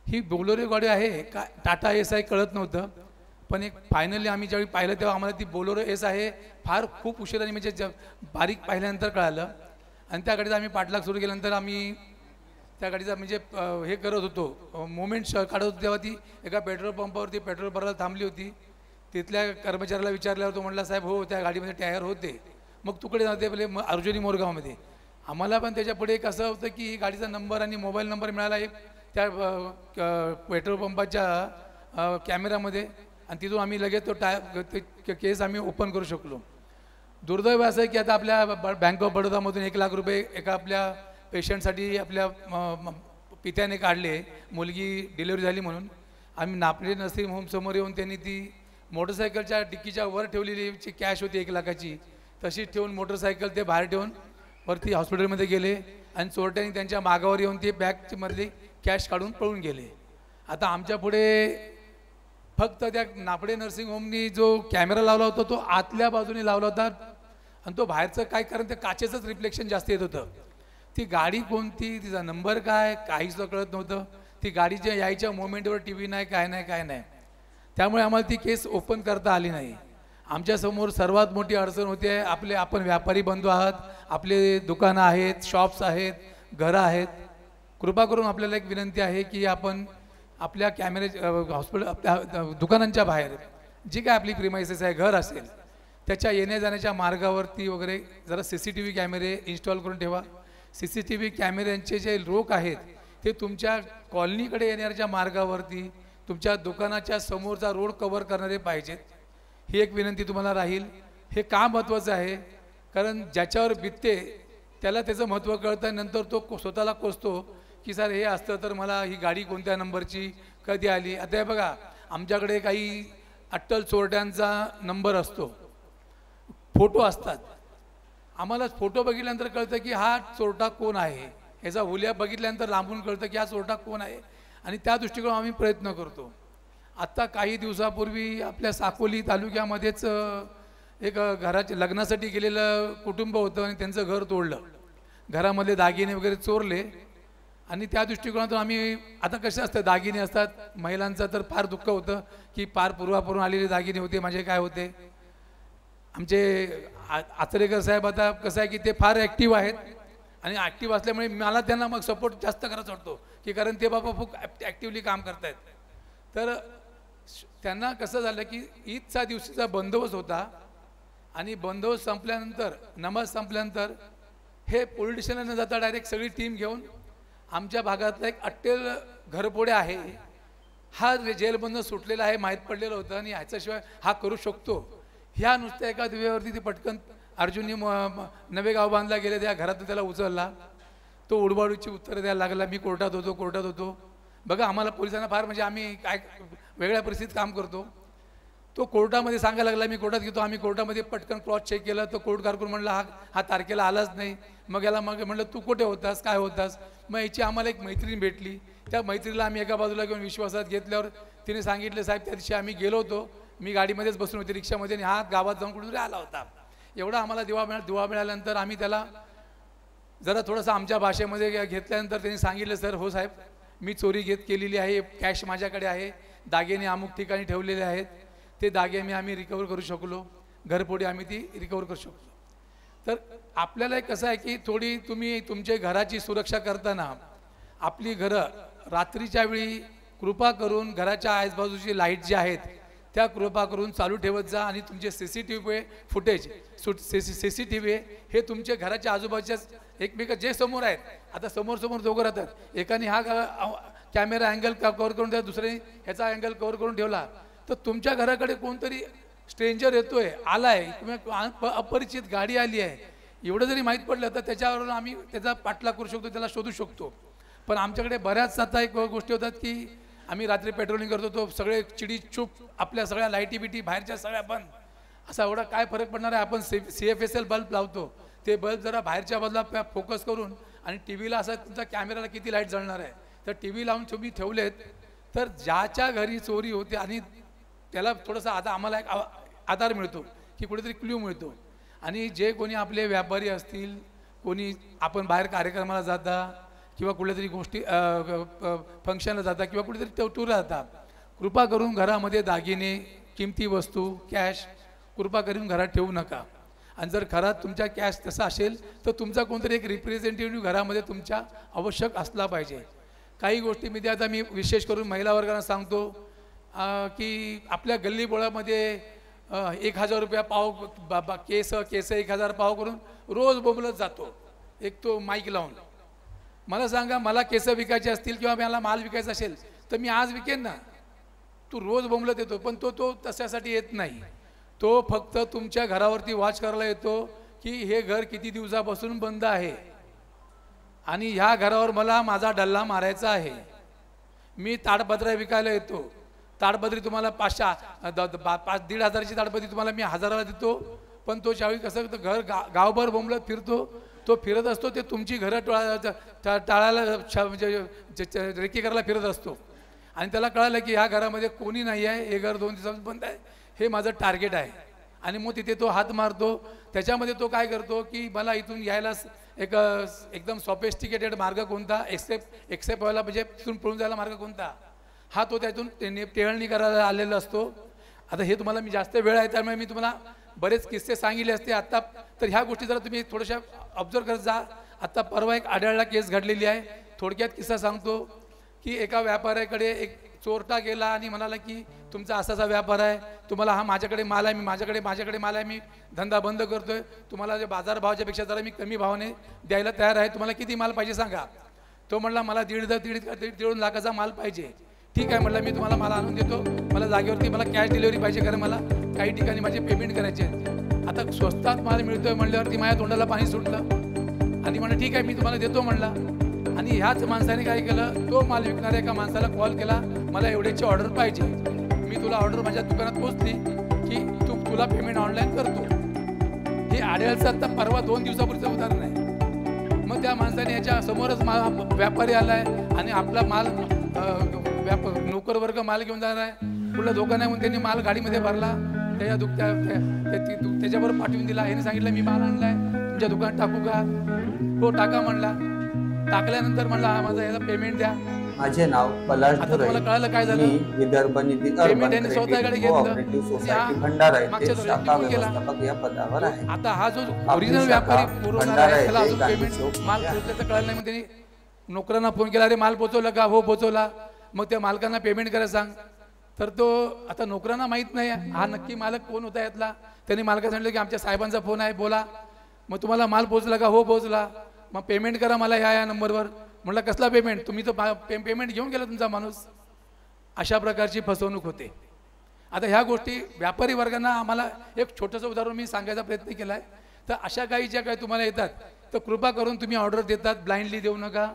ही बोलेरो गाडी आहे का टाटा SI कळत नव्हतं, पण एक फायनली आम्ही ज्यावेळी पाहिलं तेव्हा आम्हाला ती बोलेरो S आहे फार खूप उशिराने म्हणजे बारीक पाहिल्यानंतर कळालं. आणि त्या गाडीचा आम्ही पाठलाग सुरू केल्यानंतर आम्ही त्या गाडीचा म्हणजे हे करत होतो, मोमेंट्स काढत होतो, तेव्हा ती एका पेट्रोल पंपावरती पेट्रोल भरायला थांबली होती. तिथल्या कर्मचाऱ्याला विचारल्यावर तो म्हटला, साहेब हो त्या गाडीमध्ये टायर होते. मग तुकडे जाते पहिले अर्जुनी मोरगावमध्ये. आम्हाला पण त्याच्या पुढे एक असं होतं की गाडीचा नंबर आणि मोबाईल नंबर मिळाला एक त्या पेट्रोल पंपाच्या कॅमेरामध्ये आणि तिथून आम्ही लगेच तो केस आम्ही ओपन करू शकलो. दुर्दैव असं आहे की आता आपल्या बँक ऑफ बडोदामधून 1 लाख रुपये एका आपल्या पेशंटसाठी आपल्या पित्याने काढले, मुलगी डिलिव्हरी झाली म्हणून. आम्ही नापले नर्सिंग होम समोर येऊन त्यांनी ती मोटरसायकलच्या डिक्कीच्या वर ठेवलेली जी कॅश होती 1 लाखाची तशीच ठेवून मोटरसायकल ते बाहेर ठेवून वरती हॉस्पिटलमध्ये गेले आणि चोरट्यांनी त्यांच्या मागावर येऊन ती बॅगमधली कॅश काढून पळून गेले. आता आमच्या पुढे फक्त त्या नाफडे नर्सिंग होमनी जो कॅमेरा लावला होता तो आतल्या बाजूने लावला होता आणि तो बाहेरचं काय, कारण ते काचेचंच रिफ्लेक्शन जास्त येत होतं. ती गाडी कोणती, तिचा नंबर काय, काहीच कळत नव्हतं. ती गाडीच्या यायच्या मोमेंटवर टी व्ही नाही, काय नाही. त्यामुळे आम्हाला ती केस ओपन करता आली नाही. आमच्यासमोर सर्वात मोठी अडचण होते, आपण व्यापारी बंधू आहात, आपले दुकानं आहेत, शॉप्स आहेत, घरं आहेत. कृपा करून आपल्याला एक विनंती आहे की आपण आपल्या हॉस्पिटल आपल्या दुकानांच्या बाहेर जी काय आपली प्रिमाइसेस आहे, घर असेल, त्याच्या येण्या जाण्याच्या मार्गावरती वगैरे जरा CCTV कॅमेरे इन्स्टॉल करून ठेवा. CCTV कॅमेऱ्यांचे जे रोख आहेत ते तुमच्या कॉलनीकडे येण्याच्या मार्गावरती तुमच्या दुकानाच्या समोरचा रोड कव्हर करणारे पाहिजेत. ही एक विनंती तुम्हाला राहील. हे का महत्त्वाचं आहे, कारण ज्याच्यावर बितते त्याला त्याचं महत्त्व कळतं. नंतर तो स्वतःला कोसतो की सर हे असतं तर मला ही गाडी कोणत्या नंबरची, कधी आली. आता हे बघा, आमच्याकडे काही अट्टल चोरट्यांचा नंबर असतो, फोटो असतात. आम्हाला फोटो बघितल्यानंतर कळतं की हा चोरटा कोण आहे, याचा हुलिया बघितल्यानंतर लांबून कळतं की हा चोरटा कोण आहे, आणि त्या दृष्टिकोन आम्ही प्रयत्न करतो. आत्ता काही दिवसापूर्वी आपल्या साकोली तालुक्यामध्येच एक घराच्या लग्नासाठी गेलेलं कुटुंब होतं आणि त्यांचं घर तोडलं, घरामधले दागिने वगैरे चोरले. आणि त्या दृष्टिकोनातून आम्ही, आता कसं असतं, दागिने असतात, महिलांचं तर फार दुःख होतं की फार पूर्वापूर्वी आलेले दागिने होते, माझे काय होते. आमचे आचरेकर साहेब आता कसं आहे की ते फार ॲक्टिव्ह आहेत आणि ॲक्टिव्ह असल्यामुळे मला त्यांना मग सपोर्ट जास्त करायचा वाटतो की कारण ते बाबा खूप ॲक्टिव्हली काम करत आहेत. तर त्यांना कसं झालं की ईदचा दिवशीचा बंदोबस्त होता आणि बंदोबस्त संपल्यानंतर, नमाज संपल्यानंतर हे पोलीस स्टेशनला न जाता डायरेक्ट सगळी टीम घेऊन आमच्या भागातला एक अट्टेल घरपोडे आहे, हा जेलमधून सुटलेला आहे, माहीत पडलेलं होतं आणि ह्याच्याशिवाय हा करू शकतो, ह्या नुसत्या एका दुव्यावरती ती पटकन अर्जुनी नवे गाव बांधला गेले, त्या घरातून त्याला उचलला. तो उडबाडूची उत्तरं द्यायला लागला, मी कोर्टात होतो. बघा, आम्हाला पोलिसांना फार, म्हणजे आम्ही काय वेगळ्या परिस्थितीत काम करतो. तो कोर्टामध्ये सांगायला लागला, मी कोर्टात घेतो. आम्ही कोर्टामध्ये पटकन क्रॉस चेक केलं, तो कोर्ट कारकून म्हणला हा तारखेला आलाच नाही. मग याला म्हणलं तू कुठे होतास, काय होतास. मग याची आम्हाला एक मैत्रीण भेटली, त्या मैत्रीला आम्ही एका बाजूला घेऊन विश्वासात घेतल्यावर तिने सांगितलं, साहेब त्या दिवशी आम्ही गेलो होतो, मी गाडीमध्येच बसून होते रिक्षामध्ये आणि हा गावात जाऊन कुठेतरी आला होता. एवढा आम्हाला दुवा मिळाल्यानंतर आम्ही त्याला जरा थोडंसं आमच्या भाषेमध्ये घेतल्यानंतर त्यांनी सांगितलं, सर हो साहेब, मी चोरी केलेली आहे, कॅश माझ्याकडे आहे, दागिने अमुक ठिकाणी ठेवलेले आहेत, ते दागिने आम्ही रिकवर करू शकलो, घरपोडी आम्ही ती रिकवर करू शकलो. तर आपल्याला कसं आहे की थोडी तुम्ही तुमच्या घराची सुरक्षा करताना आपली घरं रात्रीच्या वेळी कृपा करून घराच्या आजूबाजूची लाईट जी आहेत त्या कृपा करून चालू ठेवत जा आणि तुमचे CCTV फुटेज CCTV हे तुमच्या घराच्या आजूबाजूच्या एकमेक जे समोर आहेत, आता समोर दोघं राहतात, एकाने हा कॅमेरा अँगल कव्हर करून ठेवला, दुसऱ्याने ह्याचा अँगल कव्हर करून ठेवला, तर तुमच्या घराकडे कोणतरी स्ट्रेंजर येतोय, आलाय किंवा अपरिचित गाडी आली आहे, एवढं जरी माहीत पडलं तर त्याच्यावरून आम्ही त्याचा पाठलाग करू शकतो, त्याला शोधू शकतो. पण आमच्याकडे बऱ्याच आता एक गोष्टी होतात की आम्ही रात्री पेट्रोलिंग करतो, तो सगळे चिडी चूप, आपल्या सगळ्या लाईटी बिटी बाहेरच्या सगळ्या बंद, असा एवढा काय फरक पडणार आहे. आपण CFSL बल्ब लावतो, ते बल्ब जरा बाहेरच्या बाजूला फोकस करून, आणि TVला असा तुमचा कॅमेराला किती लाईट जळणार आहे, तर TV लावून तुम्ही ठेवलेत तर ज्याच्या घरी चोरी होते आणि त्याला थोडंसं आता आम्हाला एक आधार मिळतो की कुठेतरी क्ल्यू मिळतो. आणि जे कोणी आपले व्यापारी असतील, कोणी आपण बाहेर कार्यक्रमाला जाता किंवा कुठल्यातरी गोष्टी फंक्शनला जाता किंवा कुठेतरी टूरला जाता, कृपा करून घरामध्ये दागिने, किमती वस्तू, कॅश कृपा करून घरात ठेवू नका. आणि जर घरात तुमच्या कॅश तसा असेल तर तुमचा कोणतरी एक रिप्रेझेंटेटिव्ह घरामध्ये तुमच्या आवश्यक असला पाहिजे. काही गोष्टीमध्ये आता मी विशेष करून महिला वर्गांना सांगतो की आपल्या गल्लीबोळामध्ये 1000 रुपया पाव केस 1000 पाव करून रोज बोंबलत जातो, एक तो माईक लावून. मला सांगा, मला केस विकायचे असतील किंवा मला माल विकायचा असेल तर मी आज विकेन ना, तू रोज बोंबलत येतो, पण तो तशासाठी येत नाही. तो फक्त तुमच्या घरावरती वॉच करायला येतो की हे घर किती दिवसापासून बंद आहे आणि ह्या घरावर मला माझा डल्ला मारायचा आहे. मी ताडपत्र्या विकायला येतो, ताडपत्री तुम्हाला 5,500-1,500ची ताडपत्री तुम्हाला मी 1000ला देतो, पण तो ज्यावेळी कसं घर गावभर बोंबलत फिरतो, तो फिरत असतो, ते तुमची घरं टाळायला म्हणजे रेकी करायला फिरत असतो. आणि त्याला कळालं की ह्या घरामध्ये कोणी नाही आहे, हे घर 2 दिवसात बंद आहे, हे माझं टार्गेट आहे. आणि मग तिथे तो हात मारतो. त्याच्यामध्ये तो काय करतो की मला इथून यायला एकदम सॉफिस्टिकेटेड मार्ग कोणता, एक्सेप्ट व्हायला म्हणजे तिथून पळून जायला मार्ग कोणता, हा तो त्यातून टेळणी करायला आलेला असतो. आता हे तुम्हाला मी जास्त वेळ आहे त्यामुळे मी तुम्हाला बरेच किस्से सांगितले असते आत्ता, तर ह्या गोष्टी जरा तुम्ही थोड्याशा ऑब्झर्व करत जा. आत्ता परवा एक आढळला केस घडलेली आहे. थोडक्यात किस्सा सांगतो की एका व्यापाऱ्याकडे एक चोरटा गेला आणि म्हणाला की तुमचा असाचा व्यापार आहे, तुम्हाला हा माझ्याकडे माल आहे, माझ्याकडे माल आहे, मी धंदा बंद करतोय, तुम्हाला जे बाजारभावाच्या पेक्षा जरा मी कमी भावाने द्यायला तयार आहे, तुम्हाला किती माल पाहिजे सांगा. तो म्हणला मला 1.5 लाखाचा माल पाहिजे. ठीक आहे म्हटलं, मी तुम्हाला माल आणून देतो, मला जागेवरती मला कॅश डिलिव्हरी पाहिजे, कारण मला काही ठिकाणी माझे पेमेंट करायचे आहे. आता स्वस्तात माल मिळतोय म्हणल्यावरती माझ्या तोंडाला पाणी सुटलं आणि म्हणलं ठीक आहे मी तुम्हाला देतो म्हणला. आणि ह्याच माणसाने काय केलं, तो माल विकणाऱ्या एका माणसाला कॉल केला, मला एवढ्याची ऑर्डर पाहिजे, मी तुला ऑर्डर माझ्या दुकानात पोहोचली की तुला पेमेंट ऑनलाईन करतो. हे आढळचं आता परवा 2 दिवसापूर्वीचं उदाहरण आहे. मग त्या माणसाने याच्या समोरच व्यापारी आला आहे आणि आपला माल नोकर वर्ग माल घेऊन जाणार आहे, कुठला धोका नाही म्हणून त्यांनी माल गाडीमध्ये भरला, त्याच्यावर पाठवून दिला. याने सांगितलं मी माल आणलाय, तुमच्या दुकानात टाकू का? हो टाका म्हणला. टाकल्यानंतर म्हणला माझा याला पेमेंट द्या. माझे नाव पलाश तुम्हाला कळलं काय झालं, मी Vidarbha Nidhi urban credit cooperative society Bhandara येथे शाखा व्यवस्थापक या पदावर आहे. आता हा जो ओरिजिनल व्यापारी पुरवणार आहे त्याला अजून पेमेंट माल पोहोचल्याचं कळलं नाही, मग त्यांनी नोकरांना फोन केला, अरे माल पोहोचवला का? हो पोहोचवला. मग त्या मालकांना पेमेंट करायला सांग. तर तो आता नोकरांना माहीत नाही हा नक्की मालक कोण होता यातला. त्यांनी मालकाला सांगितलं की आमच्या साहेबांचा फोन आहे, बोला. मग तुम्हाला माल पोहोचला का? हो पोहोचला. मग पेमेंट करा मला या नंबरवर. म्हटलं कसला पेमेंट? तुम्ही तर पेमेंट घेऊन गेला तुमचा माणूस. अशा प्रकारची फसवणूक होते. आता ह्या गोष्टी व्यापारी वर्गांना आम्हाला एक छोटंसं उदाहरण मी सांगायचा प्रयत्न केला आहे. तर अशा काही ज्या काही तुम्हाला येतात तर कृपा करून तुम्ही ऑर्डर देतात ब्लाइंडली देऊ नका.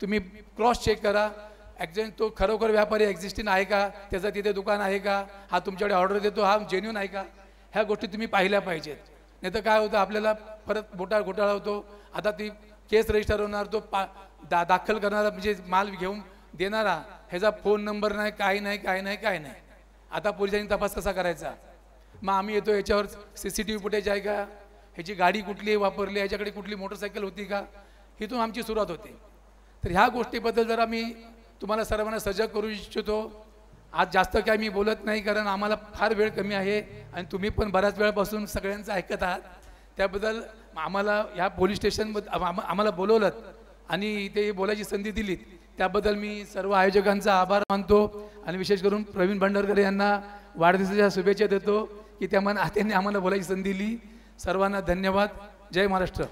तुम्ही क्रॉस चेक करा, तो खरोखर व्यापारी एक्झिस्टिंग आहे का, त्याचं तिथे दुकान आहे का, हा तुमच्याकडे ऑर्डर देतो हा जेन्युन आहे का, ह्या गोष्टी तुम्ही पाहिल्या पाहिजेत. नाही तर काय होतं आपल्याला परत मोठा घोटाळा होतो. आता ती केस रजिस्टर होणार, तो दाखल करणारा म्हणजे माल घेऊन देणारा ह्याचा फोन नंबर नाही, काय नाही. आता पोलिसांनी तपास कसा करायचा? मग आम्ही येतो याच्यावर CCTV फुटेज आहे का, ह्याची गाडी कुठली वापरली, ह्याच्याकडे कुठली मोटरसायकल होती का, इथून आमची सुरुवात होते. तर ह्या गोष्टीबद्दल जरा मी तुम्हाला सर्वांना सजग करू इच्छितो. आज जास्त काय मी बोलत नाही कारण आम्हाला फार वेळ कमी आहे आणि तुम्ही पण बऱ्याच वेळापासून सगळ्यांचं ऐकत आहात. त्याबद्दल आम्हाला ह्या पोलीस स्टेशनमध्ये आम्हाला बोलवलं आणि ते बोलायची संधी दिलीत त्याबद्दल मी सर्व आयोजकांचा आभार मानतो आणि विशेष करून प्रवीण भांडारकर यांना वाढदिवसाच्या शुभेच्छा देतो की त्यांनी आम्हाला बोलायची संधी दिली. सर्वांना धन्यवाद. जय महाराष्ट्र.